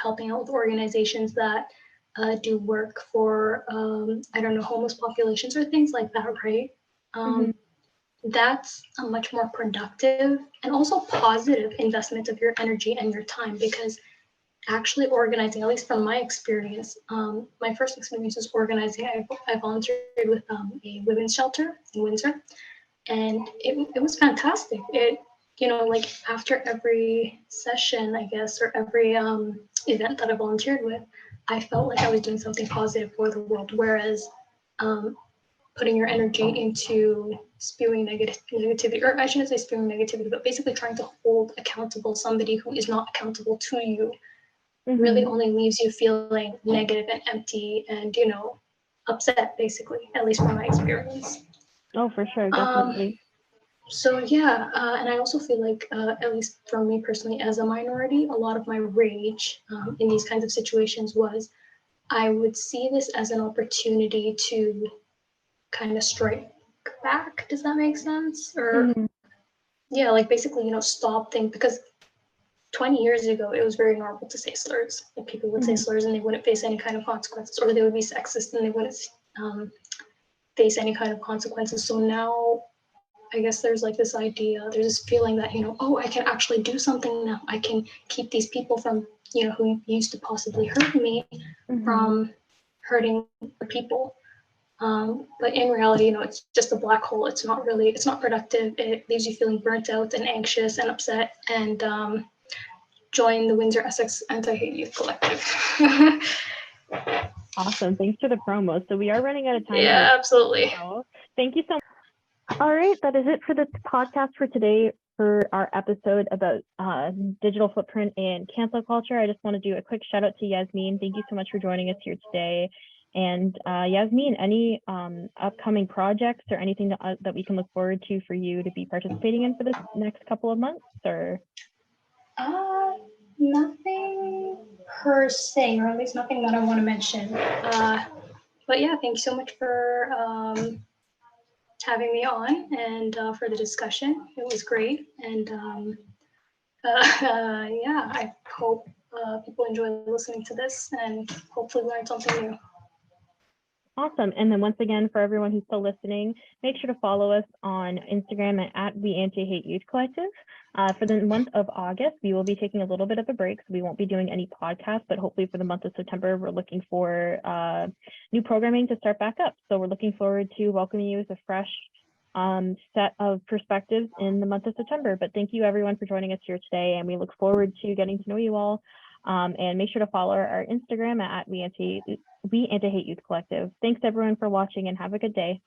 [SPEAKER 2] Helping out with organizations that do work for I don't know, homeless populations or things like that. Right.
[SPEAKER 1] mm-hmm,
[SPEAKER 2] That's a much more productive and also positive investment of your energy and your time because actually organizing, at least from my experience. My first experience was organizing. I volunteered with a women's shelter in Windsor, and it was fantastic. It, you know, like after every session, I guess, or every event that I volunteered with, I felt like I was doing something positive for the world. Whereas putting your energy into spewing negativity, or I shouldn't say spewing negativity, but basically trying to hold accountable somebody who is not accountable to you, really only leaves you feeling negative and empty and, you know, upset, basically, at least from my experience.
[SPEAKER 1] Oh, for sure, definitely.
[SPEAKER 2] So yeah, and I also feel like, at least for me personally, as a minority, a lot of my rage in these kinds of situations was I would see this as an opportunity to kind of strike back. Does that make sense? Or yeah, like basically, you know, stop things, because 20 years ago, it was very normal to say slurs. Like people would say slurs and they wouldn't face any kind of consequences, or they would be sexist and they wouldn't face any kind of consequences. So now, I guess there's like this idea, there's this feeling that, you know, oh, I can actually do something now. I can keep these people from, you know, who used to possibly hurt me from hurting the people. But in reality, you know, it's just a black hole. It's not productive. It leaves you feeling burnt out and anxious and upset. And join the Windsor Essex Anti-Hate Youth Collective.
[SPEAKER 1] Awesome. Thanks for the promo. So we are running out of time.
[SPEAKER 2] Yeah, absolutely.
[SPEAKER 1] So thank you so much. All right, that is it for the podcast for today for our episode about digital footprint and cancel culture. I just want to do a quick shout out to Yasmin. Thank you so much for joining us here today. And Yasmin, any upcoming projects or anything that we can look forward to for you to be participating in for this next couple of months, or?
[SPEAKER 2] Nothing per se, or at least nothing that I want to mention. But yeah, thank you so much for having me on and for the discussion. It was great. And yeah, I hope people enjoy listening to this and hopefully learn something new.
[SPEAKER 1] Awesome. And then once again, for everyone who's still listening, make sure to follow us on Instagram at We Anti-Hate Youth Collective. For the month of August, we will be taking a little bit of a break, so we won't be doing any podcasts, but hopefully for the month of September, we're looking for new programming to start back up. So we're looking forward to welcoming you as a fresh set of perspectives in the month of September. But thank you everyone for joining us here today, and we look forward to getting to know you all. And make sure to follow our Instagram at We Anti-Hate Youth Collective. Thanks everyone for watching and have a good day.